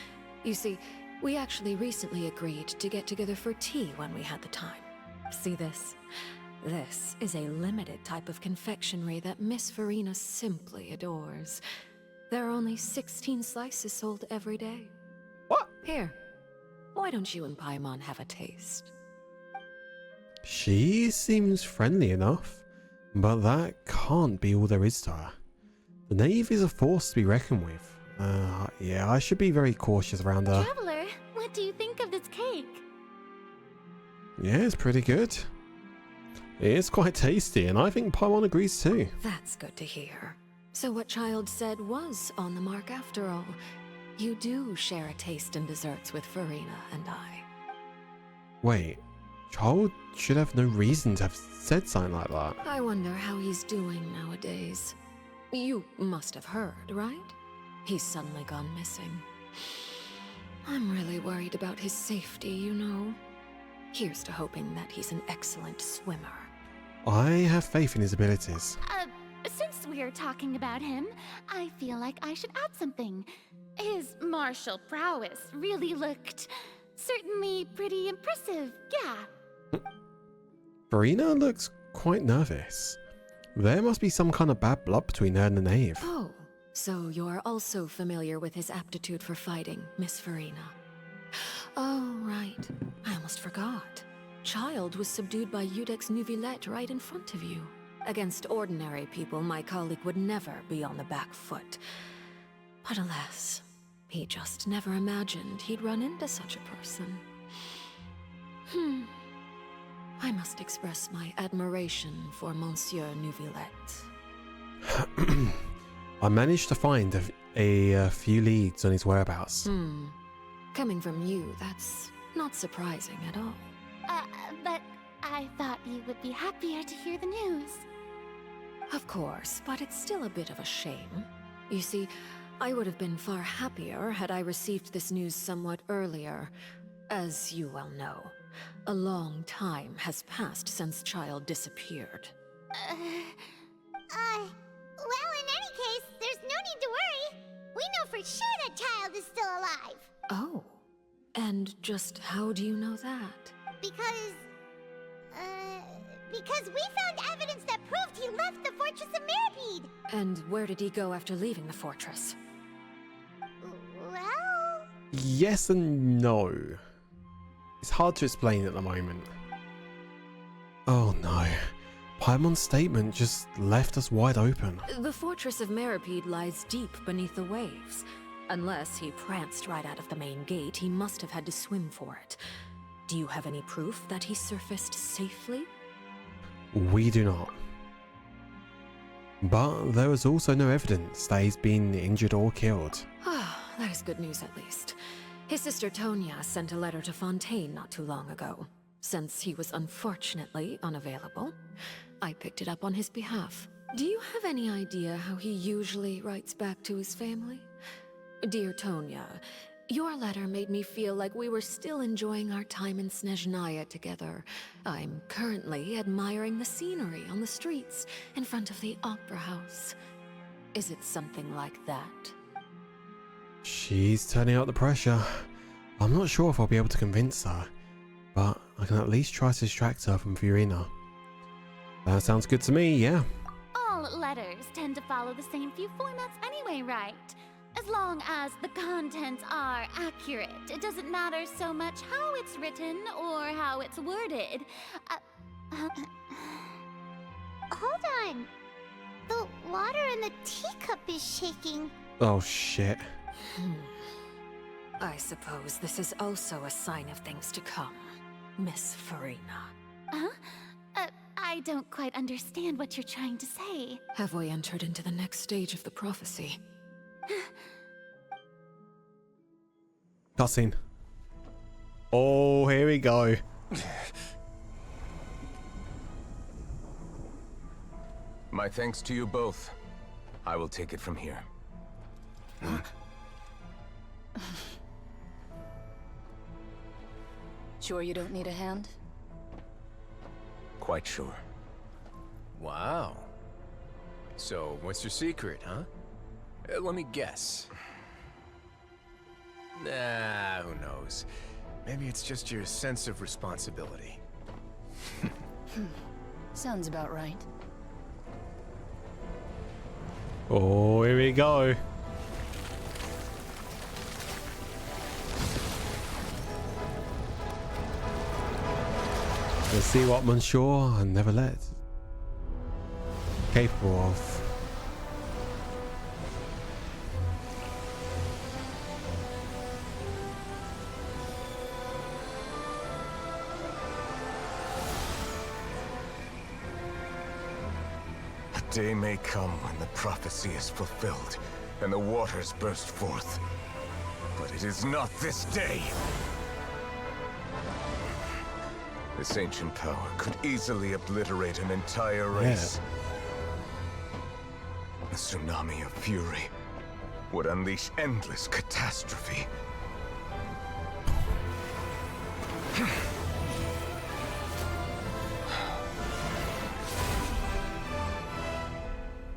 You see, we actually recently agreed to get together for tea when we had the time. See this? This is a limited type of confectionery that Miss Farina simply adores. There are only 16 slices sold every day. What? Here, why don't you and Paimon have a taste? She seems friendly enough, but that can't be all there is to her. The knave is a force to be reckoned with. Yeah, I should be very cautious around her. Traveler, what do you think of this cake? Yeah, it's pretty good. It is quite tasty, and I think Paimon agrees too. That's good to hear. So what Child said was on the mark after all. You do share a taste in desserts with Farina and I. Wait, Child should have no reason to have said something like that. I wonder how he's doing nowadays. You must have heard, right? He's suddenly gone missing. I'm really worried about his safety, you know. Here's to hoping that he's an excellent swimmer. I have faith in his abilities. Since we're talking about him, I feel like I should add something. His martial prowess really looked certainly pretty impressive, yeah. Farina looks quite nervous. There must be some kind of bad blood between her and the knave. Oh, so you're also familiar with his aptitude for fighting, Miss Farina. Oh, right. I almost forgot. Child was subdued by Eudex Neuvillette right in front of you. Against ordinary people, my colleague would never be on the back foot. But alas, he just never imagined he'd run into such a person. I must express my admiration for Monsieur Neuvillette. I managed to find a few leads on his whereabouts. Coming from you, that's not surprising at all. But I thought you would be happier to hear the news. Of course, but it's still a bit of a shame. You see, I would have been far happier had I received this news somewhat earlier. As you well know, a long time has passed since Child disappeared. Well, in any case, there's no need to worry. We know for sure that Child is still alive. Oh, and just how do you know that? Because we found evidence that proved he left the Fortress of Mirapede. And where did he go after leaving the fortress? Well... Yes and no. It's hard to explain at the moment. Oh no. Paimon's statement just left us wide open. The Fortress of Mirapede lies deep beneath the waves. Unless he pranced right out of the main gate, he must have had to swim for it. Do you have any proof that he surfaced safely? We do not. But there is also no evidence that he's been injured or killed. That is good news at least. His sister Tonya sent a letter to Fontaine not too long ago. Since he was unfortunately unavailable, I picked it up on his behalf. Do you have any idea how he usually writes back to his family? Dear Tonya, your letter made me feel like we were still enjoying our time in Snezhnaya together. I'm currently admiring the scenery on the streets in front of the Opera House. Is it something like that? She's turning out the pressure. I'm not sure if I'll be able to convince her, but I can at least try to distract her from Furina. That sounds good to me, yeah. All letters tend to follow the same few formats anyway, right? As long as the contents are accurate, it doesn't matter so much how it's written or how it's worded. Hold on. The water in the teacup is shaking. Oh shit. I suppose this is also a sign of things to come, Miss Furina. Huh? I don't quite understand what you're trying to say. Have we entered into the next stage of the prophecy? Cutscene. Oh, here we go. My thanks to you both. I will take it from here. Sure you don't need a hand? Quite sure. Wow. So, what's your secret, huh? Let me guess. Nah, who knows? Maybe it's just your sense of responsibility. Sounds about right. Oh, here we go. Let's see what Monsieur Neuvillette is capable of. A day may come when the prophecy is fulfilled and the waters burst forth. But it is not this day. This ancient power could easily obliterate an entire race. A tsunami of fury would unleash endless catastrophe.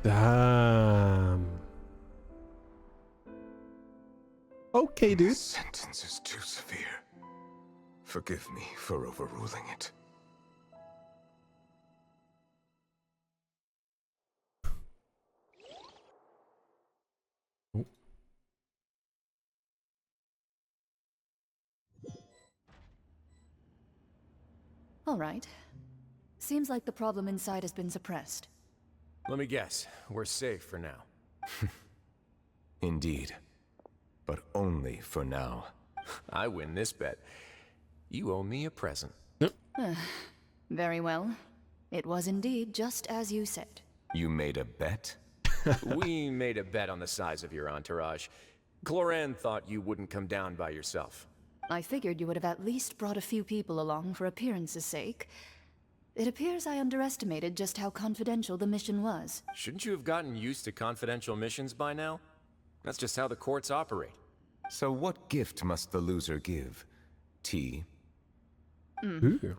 Damn. Okay, dude. This sentence is too severe. Forgive me for overruling it. All right. Seems like the problem inside has been suppressed. Let me guess, we're safe for now. Indeed. But only for now. I win this bet. You owe me a present. Very well. It was indeed just as you said. You made a bet? We made a bet on the size of your entourage. Cloran thought you wouldn't come down by yourself. I figured you would have at least brought a few people along for appearance's sake. It appears I underestimated just how confidential the mission was. Shouldn't you have gotten used to confidential missions by now? That's just how the courts operate. So what gift must the loser give? Tea? Ooh.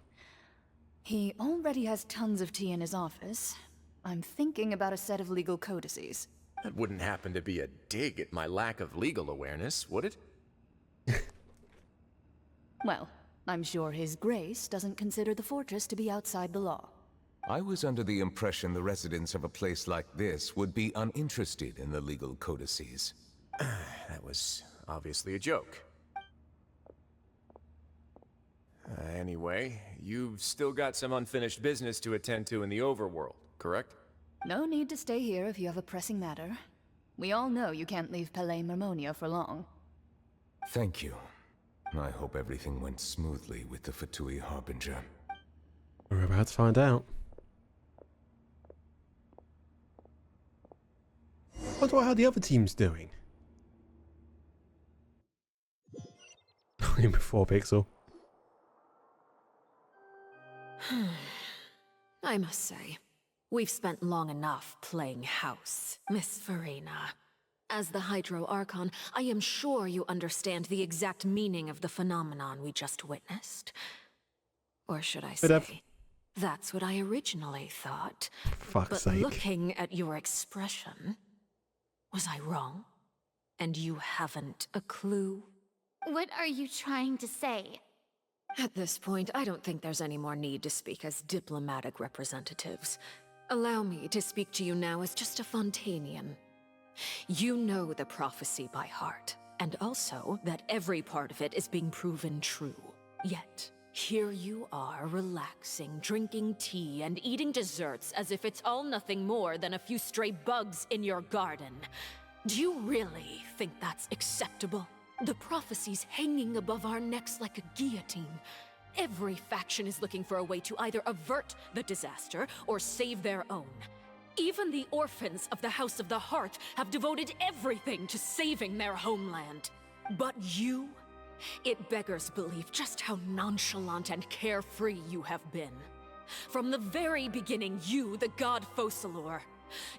He already has tons of tea in his office. I'm thinking about a set of legal codices. That wouldn't happen to be a dig at my lack of legal awareness, would it? Well, I'm sure His Grace doesn't consider the fortress to be outside the law. I was under the impression the residents of a place like this would be uninterested in the legal codices. That was obviously a joke. Anyway, you've still got some unfinished business to attend to in the overworld, correct? No need to stay here if you have a pressing matter. We all know you can't leave Palais Mermonia for long. Thank you. I hope everything went smoothly with the Fatui Harbinger. We're about to find out. Wonder how the other team's doing. Before Pixel. I must say, we've spent long enough playing house, Miss Farina. As the Hydro Archon, I am sure you understand the exact meaning of the phenomenon we just witnessed. Or should I say, that's what I originally thought. Fuck's but sake. Looking at your expression, was I wrong? And you haven't a clue? What are you trying to say? At this point, I don't think there's any more need to speak as diplomatic representatives. Allow me to speak to you now as just a Fontanian. You know the prophecy by heart, and also that every part of it is being proven true. Yet, here you are relaxing, drinking tea, and eating desserts as if it's all nothing more than a few stray bugs in your garden. Do you really think that's acceptable? The prophecy's hanging above our necks like a guillotine. Every faction is looking for a way to either avert the disaster or save their own. Even the orphans of the House of the Heart have devoted everything to saving their homeland. But you? It beggars belief just how nonchalant and carefree you have been. From the very beginning, you, the god Focalor,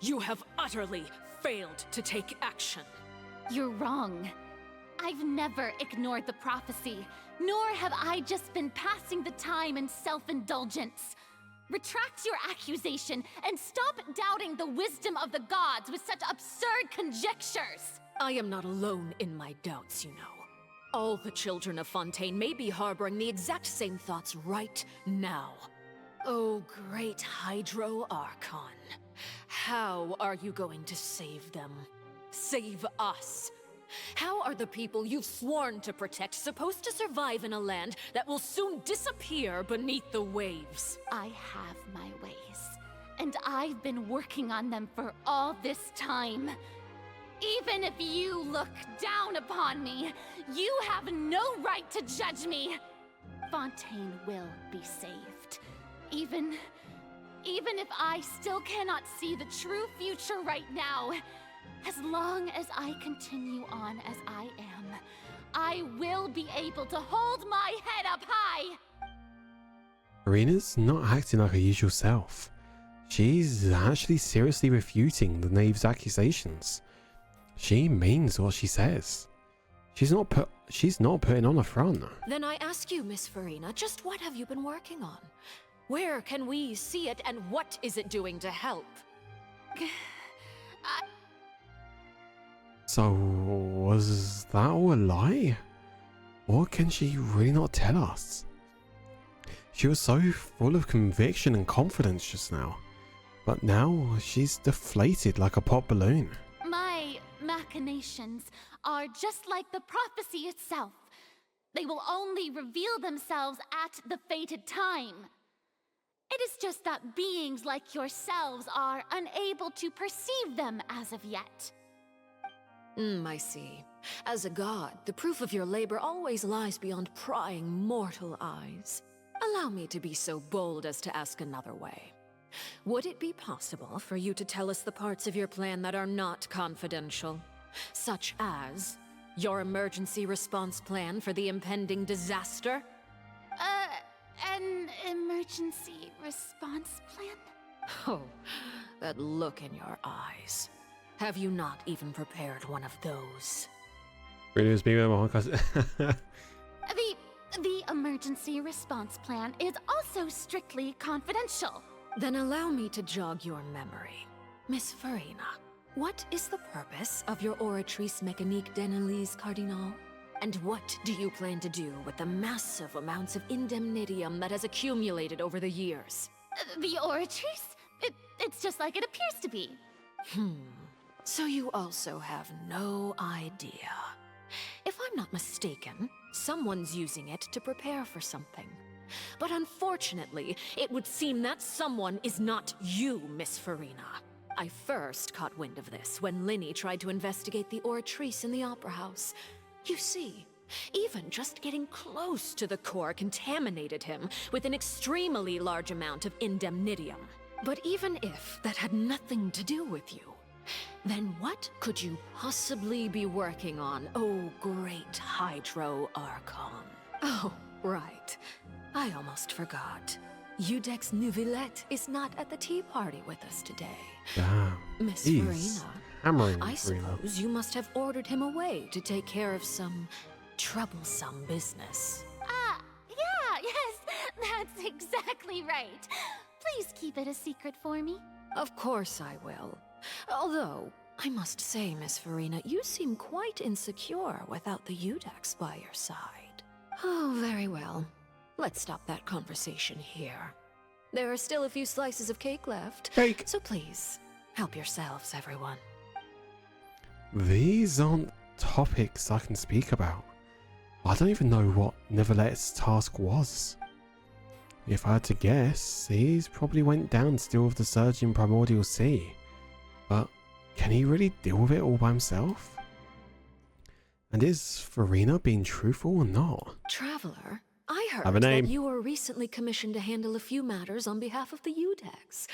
you have utterly failed to take action. You're wrong. I've never ignored the prophecy, nor have I just been passing the time in self-indulgence. Retract your accusation and stop doubting the wisdom of the gods with such absurd conjectures! I am not alone in my doubts, you know. All the children of Fontaine may be harboring the exact same thoughts right now. Oh, great Hydro Archon. How are you going to save them? Save us? How are the people you've sworn to protect supposed to survive in a land that will soon disappear beneath the waves? I have my ways, and I've been working on them for all this time. Even if you look down upon me, you have no right to judge me. Fontaine will be saved. Even if I still cannot see the true future right now, as long as I continue on as I am, I will be able to hold my head up high! Farina's not acting like her usual self. She's actually seriously refuting the knave's accusations. She means what she says. She's not putting on a front. Then I ask you, Miss Farina, just what have you been working on? Where can we see it, and what is it doing to help? So, was that all a lie? Or can she really not tell us? She was so full of conviction and confidence just now, but now she's deflated like a pop balloon. My machinations are just like the prophecy itself. They will only reveal themselves at the fated time. It is just that beings like yourselves are unable to perceive them as of yet. I see. As a god, the proof of your labor always lies beyond prying mortal eyes. Allow me to be so bold as to ask another way. Would it be possible for you to tell us the parts of your plan that are not confidential? Such as your emergency response plan for the impending disaster? An emergency response plan? Oh, that look in your eyes. Have you not even prepared one of those? The emergency response plan is also strictly confidential. Then allow me to jog your memory. Miss Farina, what is the purpose of your Oratrice Mécanique d'Analyse Cardinal? And what do you plan to do with the massive amounts of indemnitium that has accumulated over the years? The Oratrice? It's just like it appears to be. So you also have no idea. If I'm not mistaken, someone's using it to prepare for something. But unfortunately, it would seem that someone is not you, Miss Farina. I first caught wind of this when Linny tried to investigate the Oratrice in the Opera House. You see, even just getting close to the core contaminated him with an extremely large amount of indemnitium. But even if that had nothing to do with you, then what could you possibly be working on, oh great Hydro Archon? Oh, right. I almost forgot. Udex Neuvillette is not at the tea party with us today. Damn. Miss Jeez. Farina, Hammering I Farina. suppose you must have ordered him away to take care of some troublesome business. Yes, that's exactly right. Please keep it a secret for me. Of course I will. Although, I must say, Miss Farina, you seem quite insecure without the Udex by your side. Oh, very well. Let's stop that conversation here. There are still a few slices of cake left. Cake! So please, help yourselves, everyone. These aren't topics I can speak about. I don't even know what Neuvillette's task was. If I had to guess, he's probably went down to deal with the surge in Primordial Sea. But can he really deal with it all by himself? And is Farina being truthful or not? Traveler, I Have a heard name. that you were recently commissioned to handle a few matters on behalf of the Udex.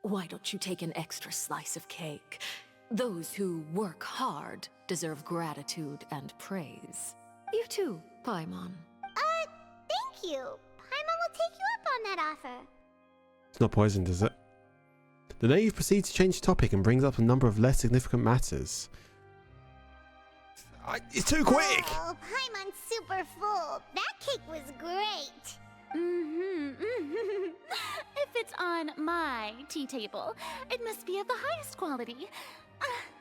Why don't you take an extra slice of cake? Those who work hard deserve gratitude and praise. You too, Paimon. Thank you. Paimon will take you up on that offer. It's not poisoned, is it? The knave proceeds to change the topic and brings up a number of less significant matters. It's too quick! Oh, Paimon's super full. That cake was great. If it's on my tea table, it must be of the highest quality.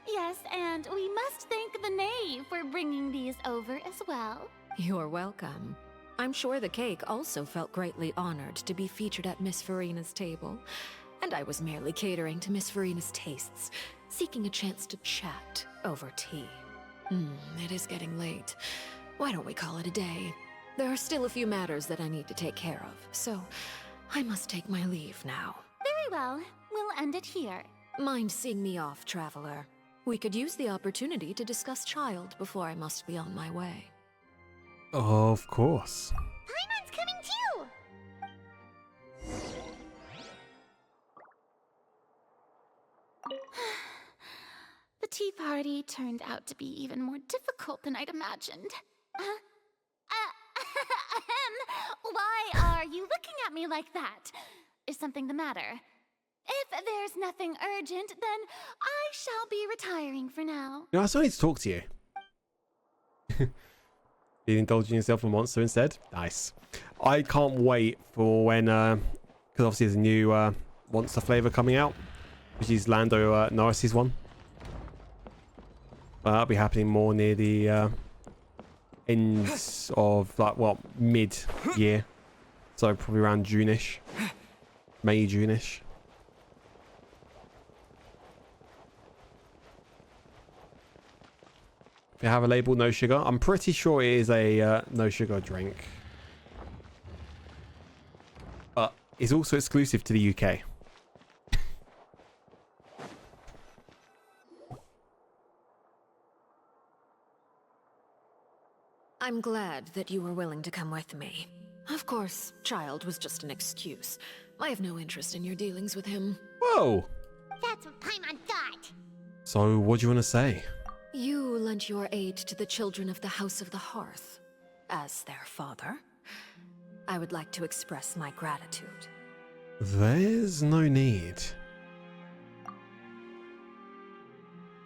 Yes, and we must thank the knave for bringing these over as well. You're welcome. I'm sure the cake also felt greatly honored to be featured at Miss Farina's table. And I was merely catering to Miss Farina's tastes, seeking a chance to chat over tea. It is getting late. Why don't we call it a day? There are still a few matters that I need to take care of, so I must take my leave now. Very well. We'll end it here. Mind seeing me off, Traveler? We could use the opportunity to discuss Child before I must be on my way. Of course. Paimon's coming too. The tea party turned out to be even more difficult than I'd imagined. Why are you looking at me like that? Is something the matter? If there's nothing urgent, then I shall be retiring for now. You know, I still need to talk to you. You indulging yourself in Monster instead? Nice. I can't wait for when, because obviously there's a new Monster flavor coming out, which is Lando Norris's one. That'll be happening more near the end of, like, well, mid-year. So probably around June-ish. May, June-ish. If you have a label no sugar, I'm pretty sure it is a no sugar drink. But is also exclusive to the UK. I'm glad that you were willing to come with me. Of course, Child was just an excuse. I have no interest in your dealings with him. Whoa! That's what Paimon thought. So, what do you want to say? You lent your aid to the children of the House of the Hearth. As their father, I would like to express my gratitude. There's no need.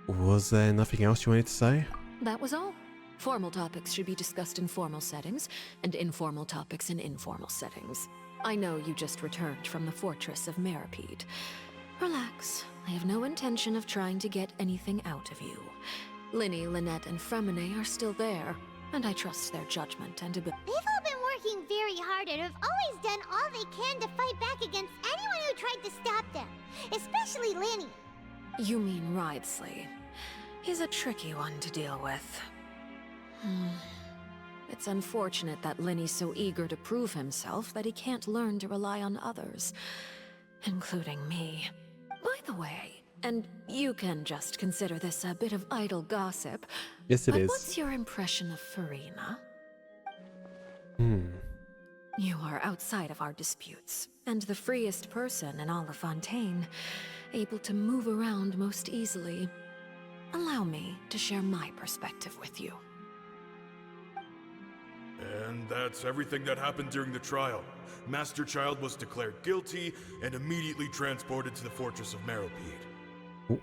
Was there nothing else you wanted to say? That was all. Formal topics should be discussed in formal settings, and informal topics in informal settings. I know you just returned from the fortress of Meripede. Relax. I have no intention of trying to get anything out of you. Linny, Lynette, and Fremine are still there, and I trust their judgment and ability. They've all been working very hard and have always done all they can to fight back against anyone who tried to stop them. Especially Linny. You mean Wriothesley. He's a tricky one to deal with. It's unfortunate that Linny's so eager to prove himself that he can't learn to rely on others, including me. By the way, and you can just consider this a bit of idle gossip. Yes, it but is. What's your impression of Furina? You are outside of our disputes, and the freest person in all of Fontaine, able to move around most easily. Allow me to share my perspective with you. And that's everything that happened during the trial. Master Child was declared guilty and immediately transported to the Fortress of Meripede.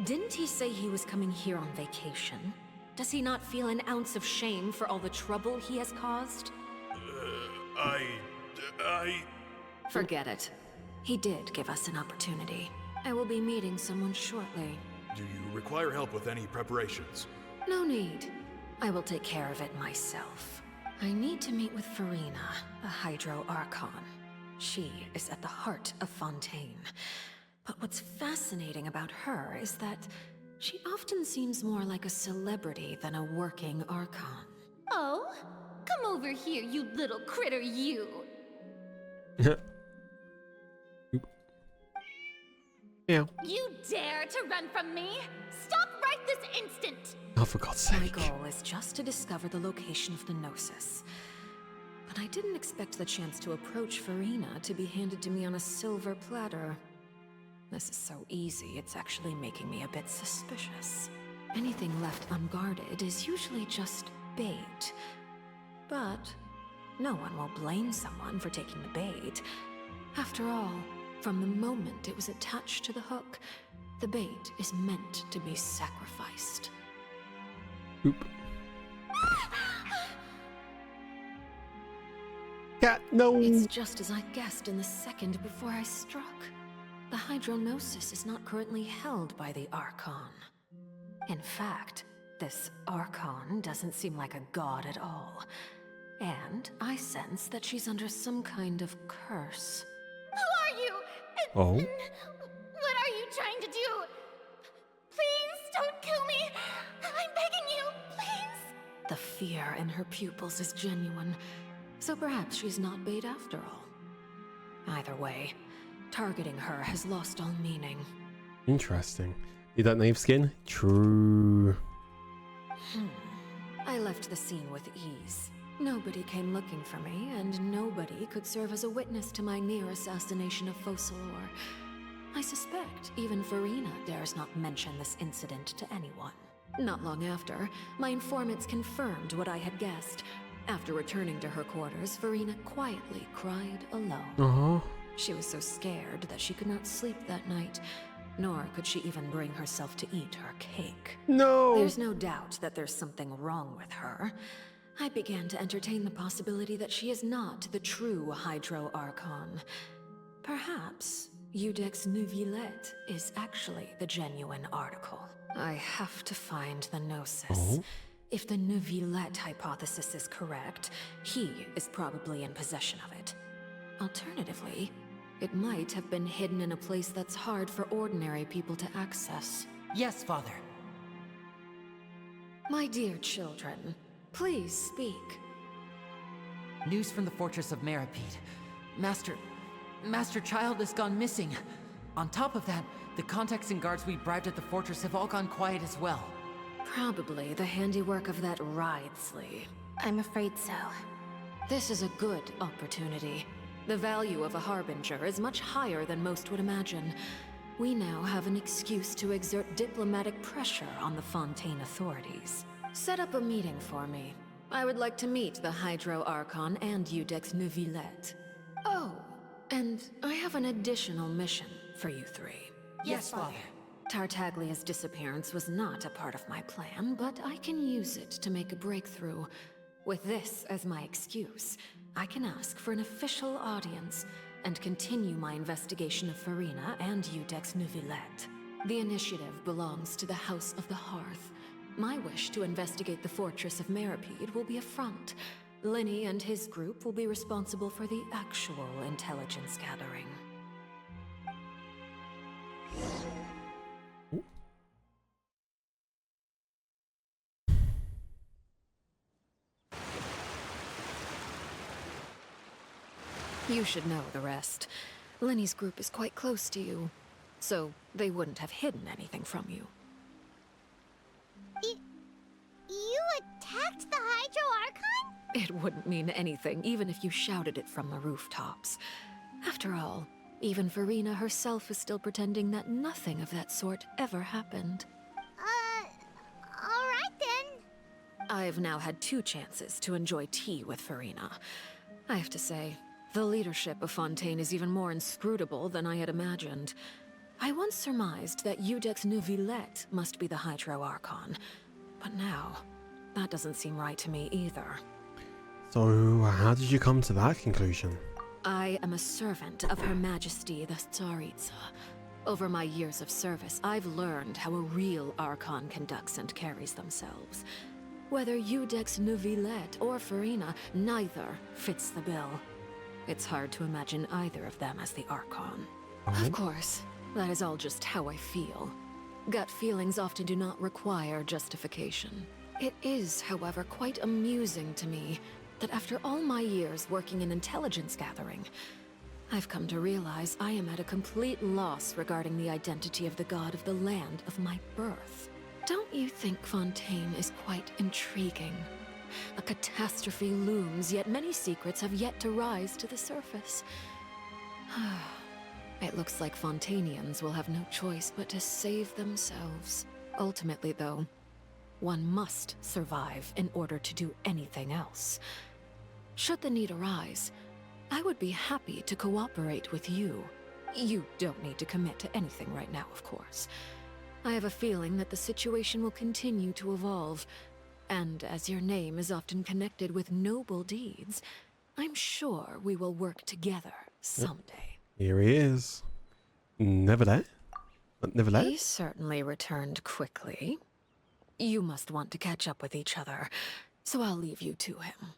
Didn't he say he was coming here on vacation? Does he not feel an ounce of shame for all the trouble he has caused? Forget it. He did give us an opportunity. I will be meeting someone shortly. Do you require help with any preparations? No need. I will take care of it myself. I need to meet with Furina, a Hydro Archon. She is at the heart of Fontaine. But what's fascinating about her is that she often seems more like a celebrity than a working Archon. Oh? Come over here, you little critter, you! Yeah. You dare to run from me? Stop right this instant! Oh, for God's sake. My goal is just to discover the location of the Gnosis. But I didn't expect the chance to approach Furina to be handed to me on a silver platter. This is so easy, it's actually making me a bit suspicious. Anything left unguarded is usually just bait. But no one will blame someone for taking the bait. After all, from the moment it was attached to the hook, the bait is meant to be sacrificed. Oop. Cat, no! It's just as I guessed in the second before I struck. The Hydronosis is not currently held by the Archon. In fact, this Archon doesn't seem like a god at all. And I sense that she's under some kind of curse. Who are you? Oh? What are you trying to do? Please don't kill me! I'm begging you, please! The fear in her pupils is genuine, so perhaps she's not bait after all. Either way, targeting her has lost all meaning. Interesting. Need that knave skin? True. I left the scene with ease. Nobody came looking for me, and nobody could serve as a witness to my near assassination of Focalor. I suspect even Furina dares not mention this incident to anyone. Not long after, my informants confirmed what I had guessed. After returning to her quarters, Furina quietly cried alone. She was so scared that she could not sleep that night, nor could she even bring herself to eat her cake. No! There's no doubt that there's something wrong with her. I began to entertain the possibility that she is not the true Hydro Archon. Perhaps Eudex Neuvillette is actually the genuine article. I have to find the Gnosis. If the Neuvillette hypothesis is correct, he is probably in possession of it. Alternatively, it might have been hidden in a place that's hard for ordinary people to access. Yes, Father. My dear children, please speak. News from the Fortress of Meripede. Master, Master Child has gone missing. On top of that, the contacts and guards we bribed at the fortress have all gone quiet as well. Probably the handiwork of that Wriothesley. I'm afraid so. This is a good opportunity. The value of a Harbinger is much higher than most would imagine. We now have an excuse to exert diplomatic pressure on the Fontaine authorities. Set up a meeting for me. I would like to meet the Hydro Archon and Iudex Neuvillette. Oh, and I have an additional mission for you three. Yes, Father. Tartaglia's disappearance was not a part of my plan, but I can use it to make a breakthrough. With this as my excuse, I can ask for an official audience and continue my investigation of Farina and Iudex Neuvillette. The initiative belongs to the House of the Hearth. My wish to investigate the Fortress of Meropide will be a front. Linny and his group will be responsible for the actual intelligence gathering. You should know the rest. Linny's group is quite close to you, so they wouldn't have hidden anything from you. You attacked the Hydro Archon? It wouldn't mean anything, even if you shouted it from the rooftops. After all, even Farina herself is still pretending that nothing of that sort ever happened. Alright then. I've now had 2 chances to enjoy tea with Farina. I have to say, the leadership of Fontaine is even more inscrutable than I had imagined. I once surmised that Iudex Neuvillette must be the Hydro Archon, but now, that doesn't seem right to me either. So, how did you come to that conclusion? I am a servant of Her Majesty the Tsaritsa. Over my years of service, I've learned how a real Archon conducts and carries themselves. Whether Iudex Neuvillette or Farina, neither fits the bill. It's hard to imagine either of them as the Archon. Of course, that is all just how I feel. Gut feelings often do not require justification. It is, however, quite amusing to me that after all my years working in intelligence gathering, I've come to realize I am at a complete loss regarding the identity of the god of the land of my birth. Don't you think Fontaine is quite intriguing? A catastrophe looms, yet many secrets have yet to rise to the surface. It looks like Fontainians will have no choice but to save themselves. Ultimately, though, one must survive in order to do anything else. Should the need arise, I would be happy to cooperate with you. You don't need to commit to anything right now, of course. I have a feeling that the situation will continue to evolve, and as your name is often connected with noble deeds, I'm sure we will work together someday. Here he is. Neuvillette? Neuvillette? He certainly returned quickly. You must want to catch up with each other, so I'll leave you to him.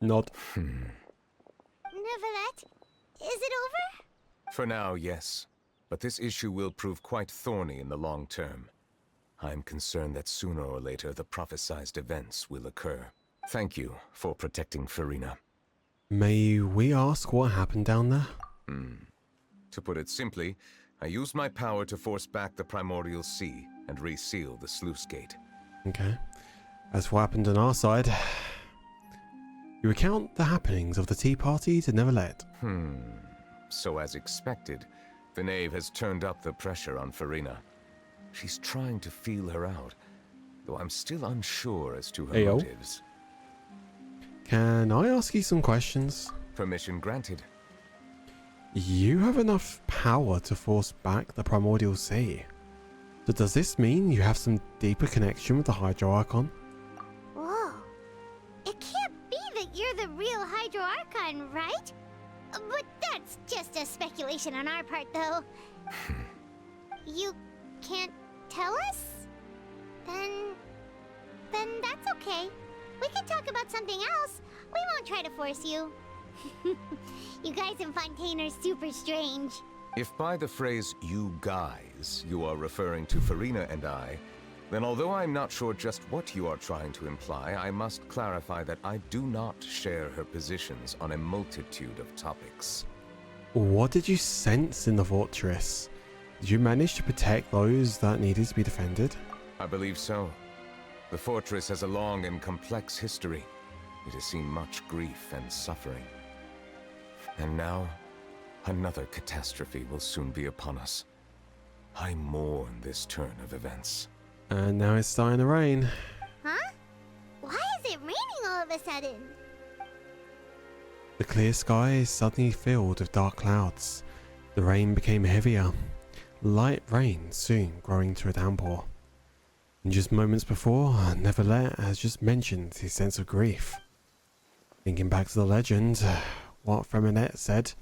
Nod. Neuvillette, is it over? For now, yes. But this issue will prove quite thorny in the long term. I'm concerned that sooner or later the prophesized events will occur. Thank you for protecting Farina. May we ask what happened down there? To put it simply, I used my power to force back the Primordial Sea and reseal the sluice gate. Okay. As what happened on our side, you recount the happenings of the tea party to Neuvillette. So as expected, the knave has turned up the pressure on Farina. She's trying to feel her out, though I'm still unsure as to her motives. Can I ask you some questions? Permission granted. You have enough power to force back the Primordial Sea. So does this mean you have some deeper connection with the Hydro Archon? Whoa. It can't be that you're the real Hydro Archon, right? But that's just a speculation on our part, though. You can't tell us? Then that's okay. We can talk about something else. We won't try to force you. You guys in Fontaine are super strange. If by the phrase "you guys" you are referring to Farina and I, Then although I'm not sure just what you are trying to imply, I must clarify that I do not share her positions on a multitude of topics. What did you sense in the fortress? Did you manage to protect those that needed to be defended? I believe so. The fortress has a long and complex history. It has seen much grief and suffering. And now, another catastrophe will soon be upon us. I mourn this turn of events. And now it's starting to rain. Huh? Why is it raining all of a sudden? The clear sky is suddenly filled with dark clouds. The rain became heavier. Light rain soon growing to a downpour. And just moments before, Neverlet has just mentioned his sense of grief. Thinking back to the legend, what Freminette said,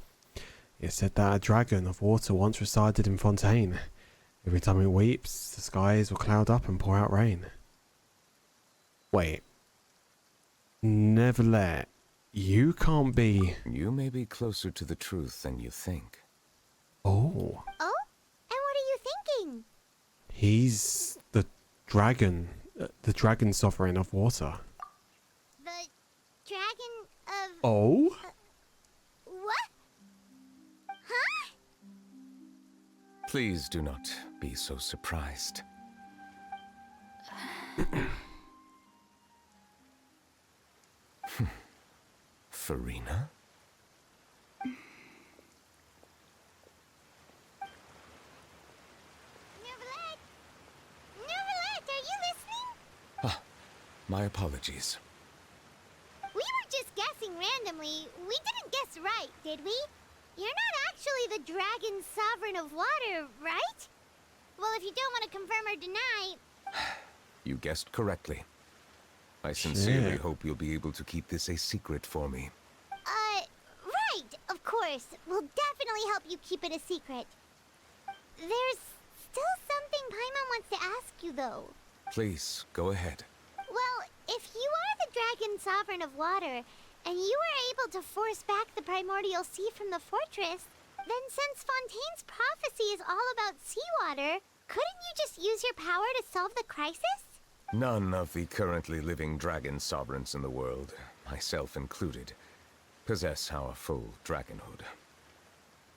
it said that a dragon of water once resided in Fontaine. Every time it weeps, the skies will cloud up and pour out rain. Wait. Neverlet, you can't be... You may be closer to the truth than you think. Oh. Oh? And what are you thinking? He's the dragon sovereign of water. The dragon of... Oh? What? Huh? Please do not be so surprised. Farina? Neverlet! Neverlet, are you listening? Ah, my apologies. We were just guessing randomly. We didn't guess right, did we? You're not actually the dragon sovereign of water, right? Well, if you don't want to confirm or deny... You guessed correctly. I sincerely Shit. hope you'll be able to keep this a secret for me. Right, of course. We'll definitely help you keep it a secret. There's still something Paimon wants to ask you, though. Please, go ahead. Well, if you are the dragon sovereign of water, and you were able to force back the primordial sea from the fortress, then since Fontaine's prophecy is all about seawater, couldn't you just use your power to solve the crisis? None of the currently living dragon sovereigns in the world, myself included, possess our full dragonhood.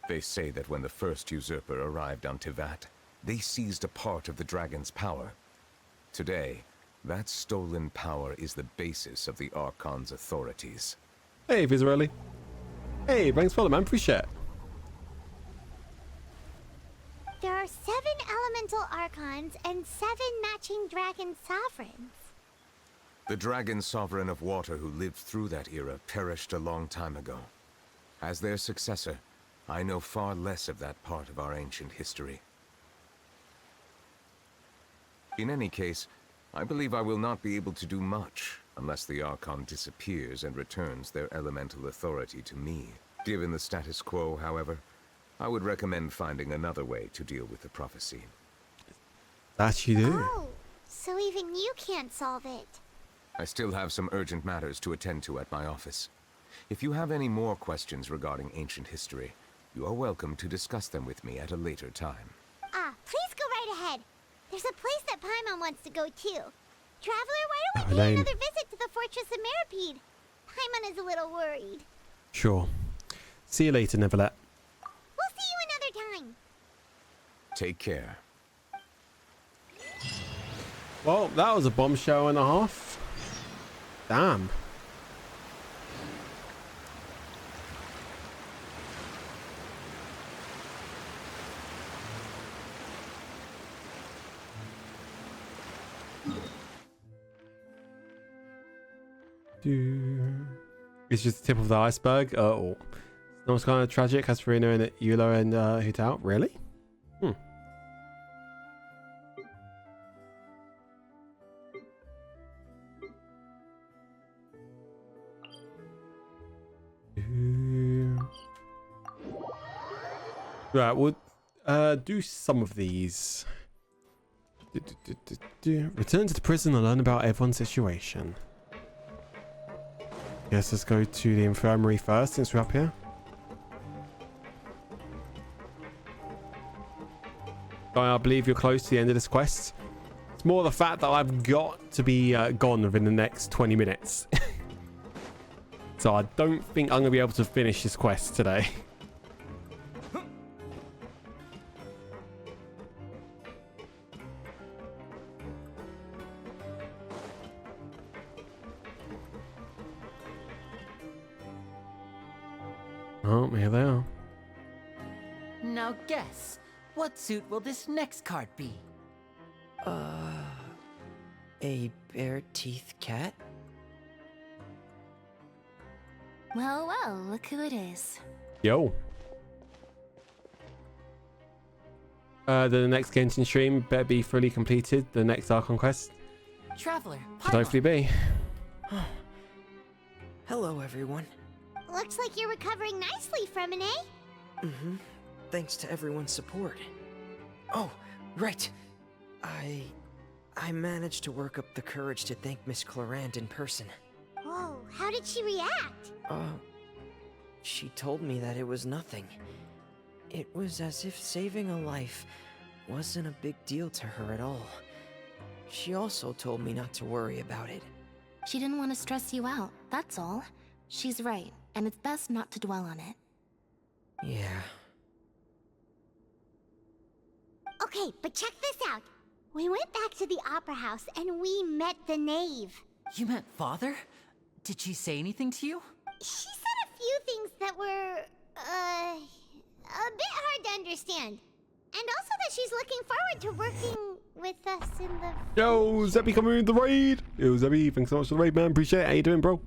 They say that when the first usurper arrived on Tivat, they seized a part of the dragon's power. Today, that stolen power is the basis of the Archon's authorities. Hey, Vizarelli. Hey, thanks for the man. Appreciate it. There are 7 elemental archons and 7 matching dragon sovereigns. The dragon sovereign of water who lived through that era perished a long time ago. As their successor, I know far less of that part of our ancient history. In any case, I believe I will not be able to do much unless the Archon disappears and returns their elemental authority to me. Given the status quo, however, I would recommend finding another way to deal with the prophecy. That you do. Oh, so even you can't solve it. I still have some urgent matters to attend to at my office. If you have any more questions regarding ancient history, you are welcome to discuss them with me at a later time. Please go right ahead. There's a place that Paimon wants to go too. Traveler, why don't we pay Elaine. another visit to the Fortress of Meripede? Paimon is a little worried. Sure. See you later, Neverlet. We'll see you another time. Take care. Well, that was a bombshell and a half. Damn. It's just the tip of the iceberg. Oh, that was kind of tragic. As Farina and Yulo and Hutao. Really? Right, we'll do some of these. Return to the prison and learn about everyone's situation. Yes, let's go to the infirmary first since we're up here. I believe you're close to the end of this quest. Let's more the fact that I've got to be gone within the next 20 minutes. So I don't think I'm going to be able to finish this quest today. Oh, here they are. Now guess, what suit will this next card be? A bare teeth cat? Well, well, look who it is. Yo. The next Genshin stream better be fully completed. The next Archon quest Traveler, should hopefully be. Hello, everyone. Looks like you're recovering nicely from it, eh? Mm-hmm. Thanks to everyone's support. Oh, right. I managed to work up the courage to thank Miss Clarant in person. Whoa, how did she react? She told me that it was nothing. It was as if saving a life wasn't a big deal to her at all. She also told me not to worry about it. She didn't want to stress you out, that's all. She's right, and it's best not to dwell on it. Yeah. Okay, but check this out. We went back to the opera house and we met the knave. You met Father? Did she say anything to you? She said a few things that were, a bit hard to understand. And also that she's looking forward to working with us in the... Yo, Zebby coming in the raid. Yo, Zebby, thanks so much for the raid, man. Appreciate it. How you doing, bro?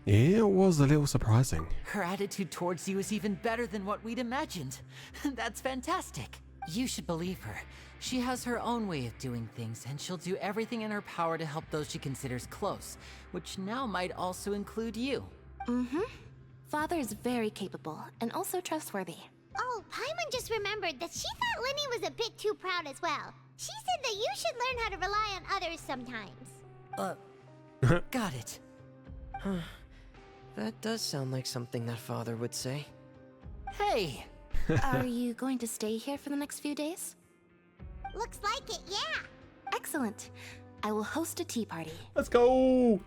Yeah, it was a little surprising. Her attitude towards you is even better than what we'd imagined. That's fantastic. You should believe her. She has her own way of doing things, and she'll do everything in her power to help those she considers close, which now might also include you. Mm-hmm. Father is very capable, and also trustworthy. Oh, Paimon just remembered that she thought Linny was a bit too proud as well. She said that you should learn how to rely on others sometimes. Got it. Huh. That does sound like something that Father would say. Hey! Are you going to stay here for the next few days? Looks like it, yeah. Excellent. I will host a tea party. Let's go!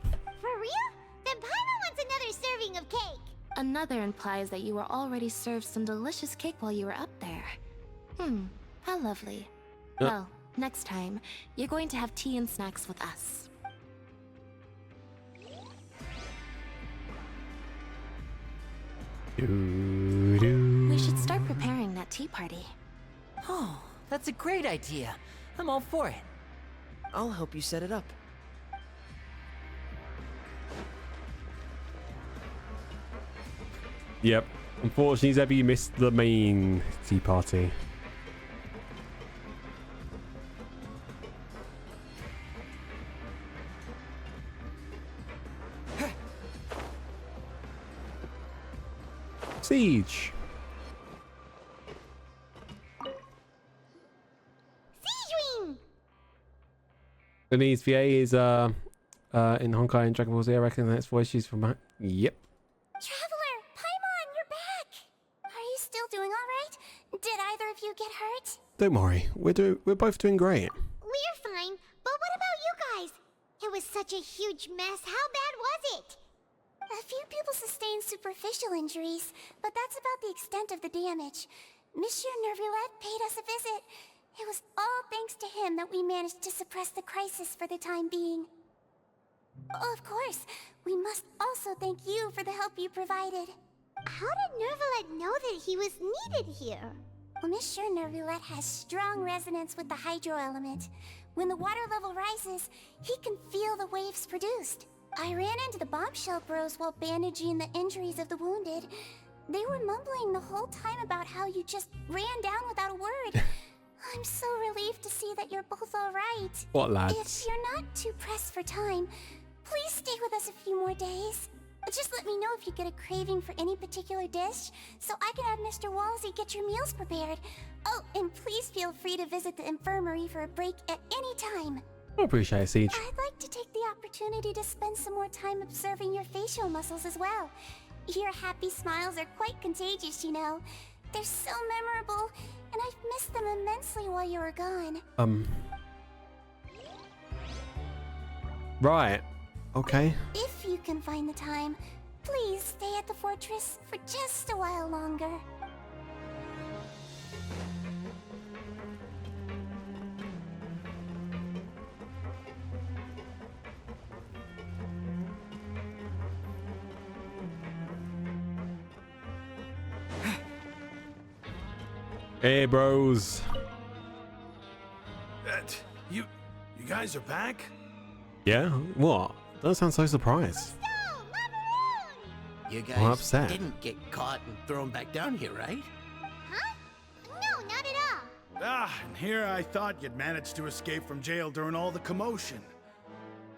For real? Then Paimon wants another serving of cake. Another implies that you were already served some delicious cake while you were up there. How lovely. Well, next time, you're going to have tea and snacks with us. We should start preparing that tea party. Oh, that's a great idea. I'm all for it. I'll help you set it up. Yep. Unfortunately, Zebby, you missed the main tea party. Siege. Siege-wing! Denise VA is in Honkai and Dragon Ball Z. I reckon that's voice she's from. Yep. Traveler, Paimon, you're back! Are you still doing alright? Did either of you get hurt? Don't worry, we're both doing great. We're fine, but what about you guys? It was such a huge mess. How bad was it? A few people sustained superficial injuries, but that's about the extent of the damage. Monsieur Nervulet paid us a visit. It was all thanks to him that we managed to suppress the crisis for the time being. Of course, we must also thank you for the help you provided. How did Nervulet know that he was needed here? Well, Monsieur Nervulet has strong resonance with the hydro element. When the water level rises, he can feel the waves produced. I ran into the bombshell bros while bandaging the injuries of the wounded. They were mumbling the whole time about how you just ran down without a word. I'm so relieved to see that you're both alright. What, lads? If you're not too pressed for time, please stay with us a few more days. Just let me know if you get a craving for any particular dish, so I can have Mr. Walsey get your meals prepared. Oh, and please feel free to visit the infirmary for a break at any time. I appreciate it, Siege. I'd like to take the opportunity to spend some more time observing your facial muscles as well. Your happy smiles are quite contagious, you know. They're so memorable, and I've missed them immensely while you were gone. Right. Okay. If you can find the time, please stay at the fortress for just a while longer. Hey, bros. You guys are back? Yeah? What? Don't sound so surprised. You I'm guys upset. didn't get caught and thrown back down here, right? Huh? No, not at all. And here I thought you'd managed to escape from jail during all the commotion.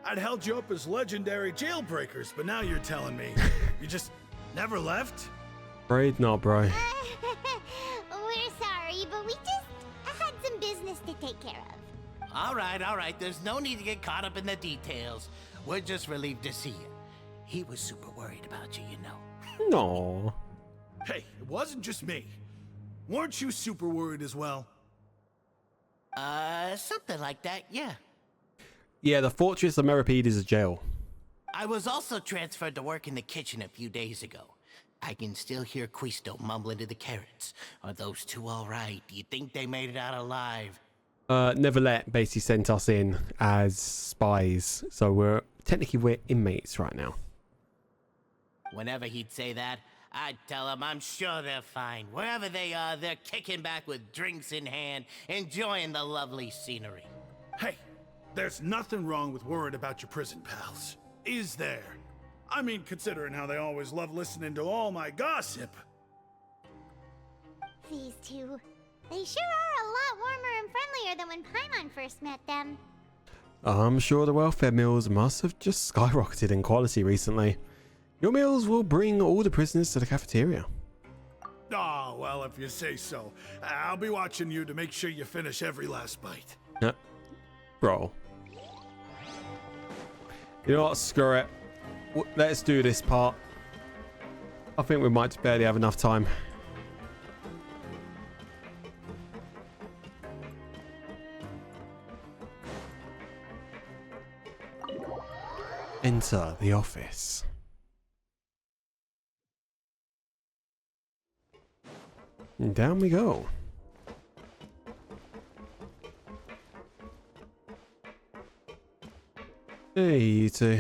I'd held you up as legendary jailbreakers, but now you're telling me you just never left? Afraid not, bro. We're sorry, but we just had some business to take care of. All right. There's no need to get caught up in the details. We're just relieved to see you. He was super worried about you, you know. No. Hey, it wasn't just me. Weren't you super worried as well? Something like that, yeah. Yeah, the Fortress of Meripede is a jail. I was also transferred to work in the kitchen a few days ago. I can still hear Quisto mumbling to the carrots. Are those two all right? Do you think they made it out alive? Neverlet basically sent us in as spies, so we're inmates right now. Whenever he'd say that, I'd tell him I'm sure they're fine. Wherever they are, they're kicking back with drinks in hand, enjoying the lovely scenery. Hey, there's nothing wrong with worrying about your prison pals, is there? I mean, considering how they always love listening to all my gossip. These two, they sure are a lot warmer and friendlier than when Paimon first met them. I'm sure the welfare meals must have just skyrocketed in quality recently. Your meals will bring all the prisoners to the cafeteria. Oh, well, if you say so. I'll be watching you to make sure you finish every last bite. Bro. You know what? Screw it. Let's do this part. I think we might barely have enough time. Enter the office. And down we go. Hey, you two.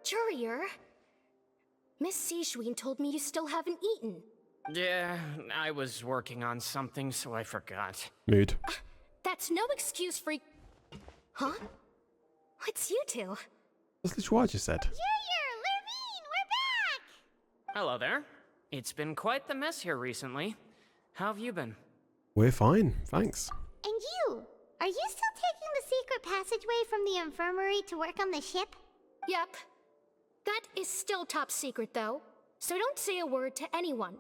Courier, Miss Sishween told me you still haven't eaten. Yeah, I was working on something, so I forgot. Mood. That's no excuse for... Huh? What's you two? That's literally what I just said. Lurvine, we're back! Hello there. It's been quite the mess here recently. How have you been? We're fine, thanks. And you? Are you still taking the secret passageway from the infirmary to work on the ship? Yep. That is still top secret, though. So don't say a word to anyone.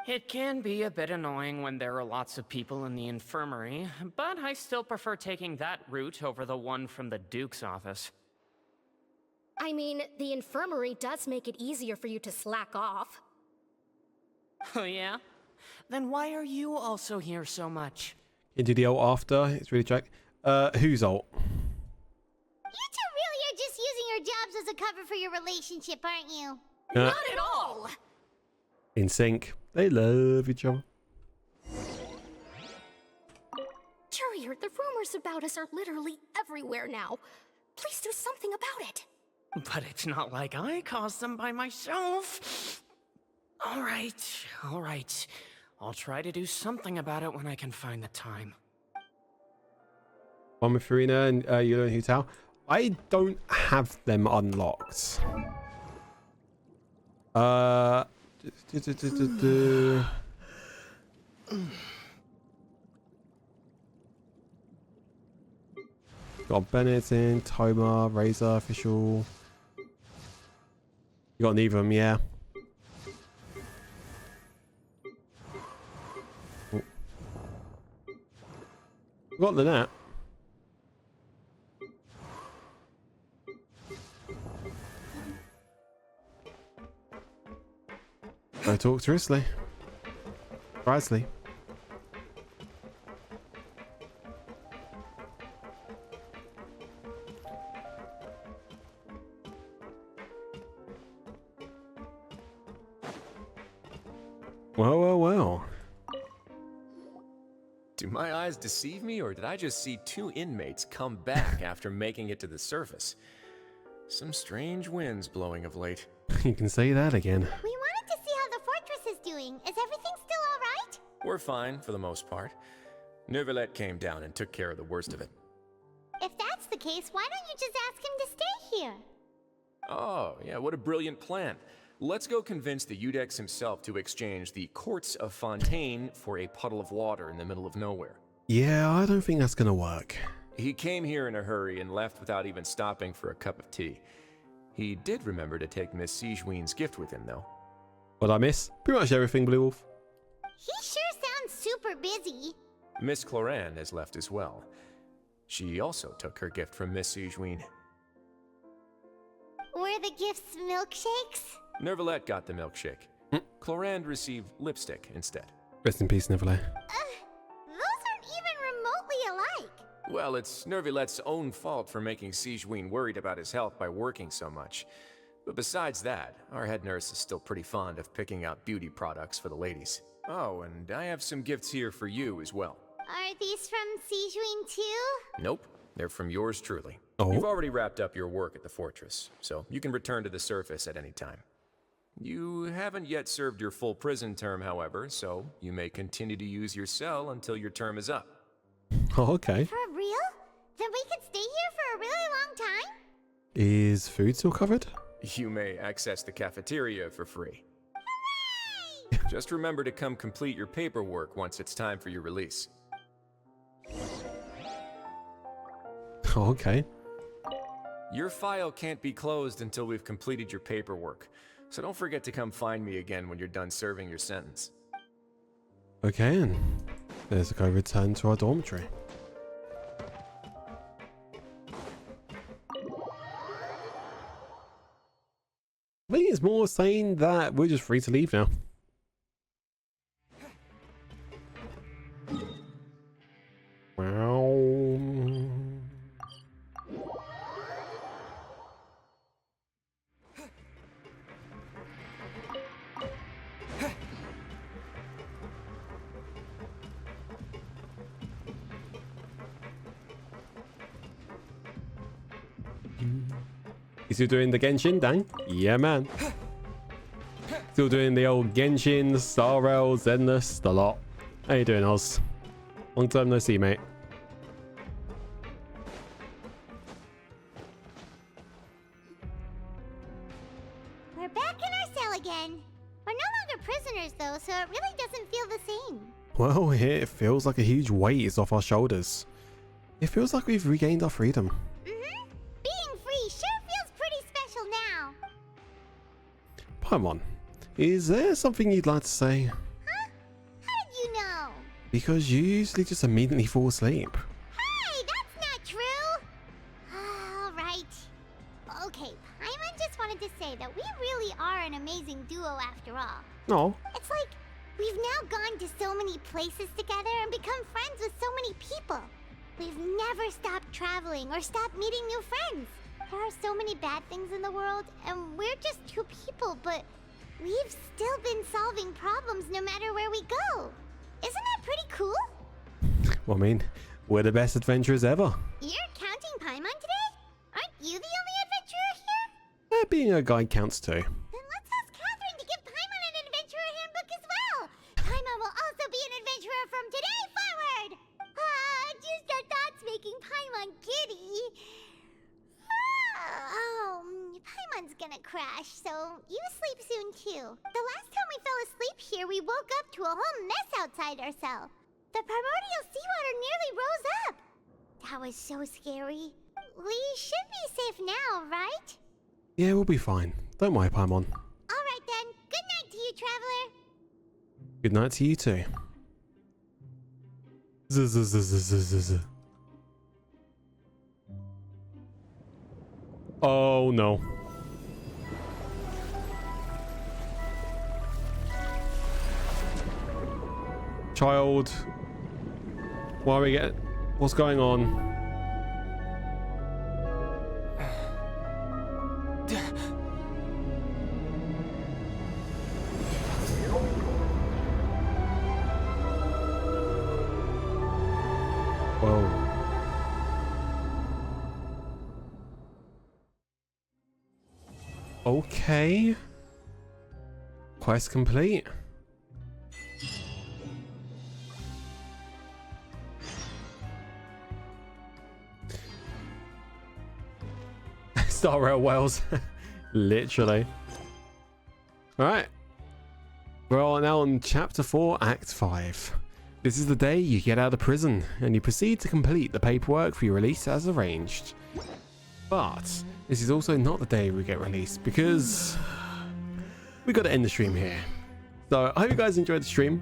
It can be a bit annoying when there are lots of people in the infirmary, but I still prefer taking that route over the one from the Duke's office. I mean, the infirmary does make it easier for you to slack off. Oh yeah? Then why are you also here so much? Into the ult after. It's really Jack. Who's ult? You two really are just using your jobs as a cover for your relationship, aren't you? Not at all! In sync. They love each other. Courier, the rumors about us are literally everywhere now. Please do something about it. But it's not like I caused them by myself. All right. I'll try to do something about it when I can find the time. One with Farina and Yulo and Hutao. I don't have them unlocked. Got Bennett in, Toma, Razor, official. You got neither of them, yeah. Oh. Got the net. Go talk to Risley. Risley. Well. Do my eyes deceive me, or did I just see two inmates come back after making it to the surface? Some strange winds blowing of late. You can say that again. We wanted to see how the fortress is doing. Is everything still alright? We're fine, for the most part. Neuvillette came down and took care of the worst of it. If that's the case, why don't you just ask him to stay here? Oh, yeah, what a brilliant plan. Let's go convince the Eudex himself to exchange the Courts of Fontaine for a puddle of water in the middle of nowhere. Yeah, I don't think that's gonna work. He came here in a hurry and left without even stopping for a cup of tea. He did remember to take Miss Sigewinne's gift with him, though. What'd I miss? Pretty much everything, Blue Wolf. He sure sounds super busy. Miss Cloran has left as well. She also took her gift from Miss Sigewinne. Were the gifts milkshakes? Neuvillette got the milkshake. Cloran received lipstick instead. Rest in peace, Neuvillette. Those aren't even remotely alike. Well, it's Neuvillette's own fault for making Sigewinne worried about his health by working so much. But besides that, our head nurse is still pretty fond of picking out beauty products for the ladies. Oh, and I have some gifts here for you as well. Are these from Sigewinne too? Nope, they're from yours truly. Oh. You've already wrapped up your work at the fortress, so you can return to the surface at any time. You haven't yet served your full prison term, however, so you may continue to use your cell until your term is up. Oh, okay. For real? Then we could stay here for a really long time? Is food still covered? You may access the cafeteria for free. Just remember to come complete your paperwork once it's time for your release. Oh, okay. Your file can't be closed until we've completed your paperwork, so don't forget to come find me again when you're done serving your sentence. Okay, and there's a go return to our dormitory. I think it's more saying that we're just free to leave now. Wow. You still doing the Genshin, Dang? Yeah, man. Still doing the old Genshin, Star Rails, Endless, the lot. How you doing, Oz? Long time no see, mate. We're back in our cell again. We're no longer prisoners, though, so it really doesn't feel the same. Well, it feels like a huge weight is off our shoulders. It feels like we've regained our freedom. Being free sure feels pretty special now. Paimon, is there something you'd like to say? Huh? How did you know? Because you usually just immediately fall asleep. Hey, that's not true! All right. Okay, Paimon just wanted to say that we really are an amazing duo after all. No. It's like we've now gone to so many places together and become friends with so many people. We've never stopped traveling or stopped meeting new friends. There are so many bad things in the world, and we're just two people, but we've still been solving problems no matter where we go. Isn't that pretty cool? Well, I mean, we're the best adventurers ever. You're counting Paimon today? Aren't you the only adventurer here? Being a guide counts too. Then let's ask Catherine to give Paimon an adventurer handbook as well. Paimon will also be an adventurer from today forward. Just our thoughts making Paimon giddy. Paimon's gonna crash, so you sleep soon too. The last time we fell asleep here, we woke up to a whole mess outside our cell. The primordial seawater nearly rose up. That was so scary. We should be safe now, right? Yeah, we'll be fine. Don't worry, Paimon. Alright then. Good night to you, traveler. Good night to you too. Zzz. Oh no. Child, why are we getting... What's going on? Whoa. Okay. Quest complete. Star Rail Wales. Literally. Alright. We're now on Chapter 4, Act 5. This is the day you get out of prison, and you proceed to complete the paperwork for your release as arranged. But this is also not the day we get released, because we got to end the stream here. So I hope you guys enjoyed the stream.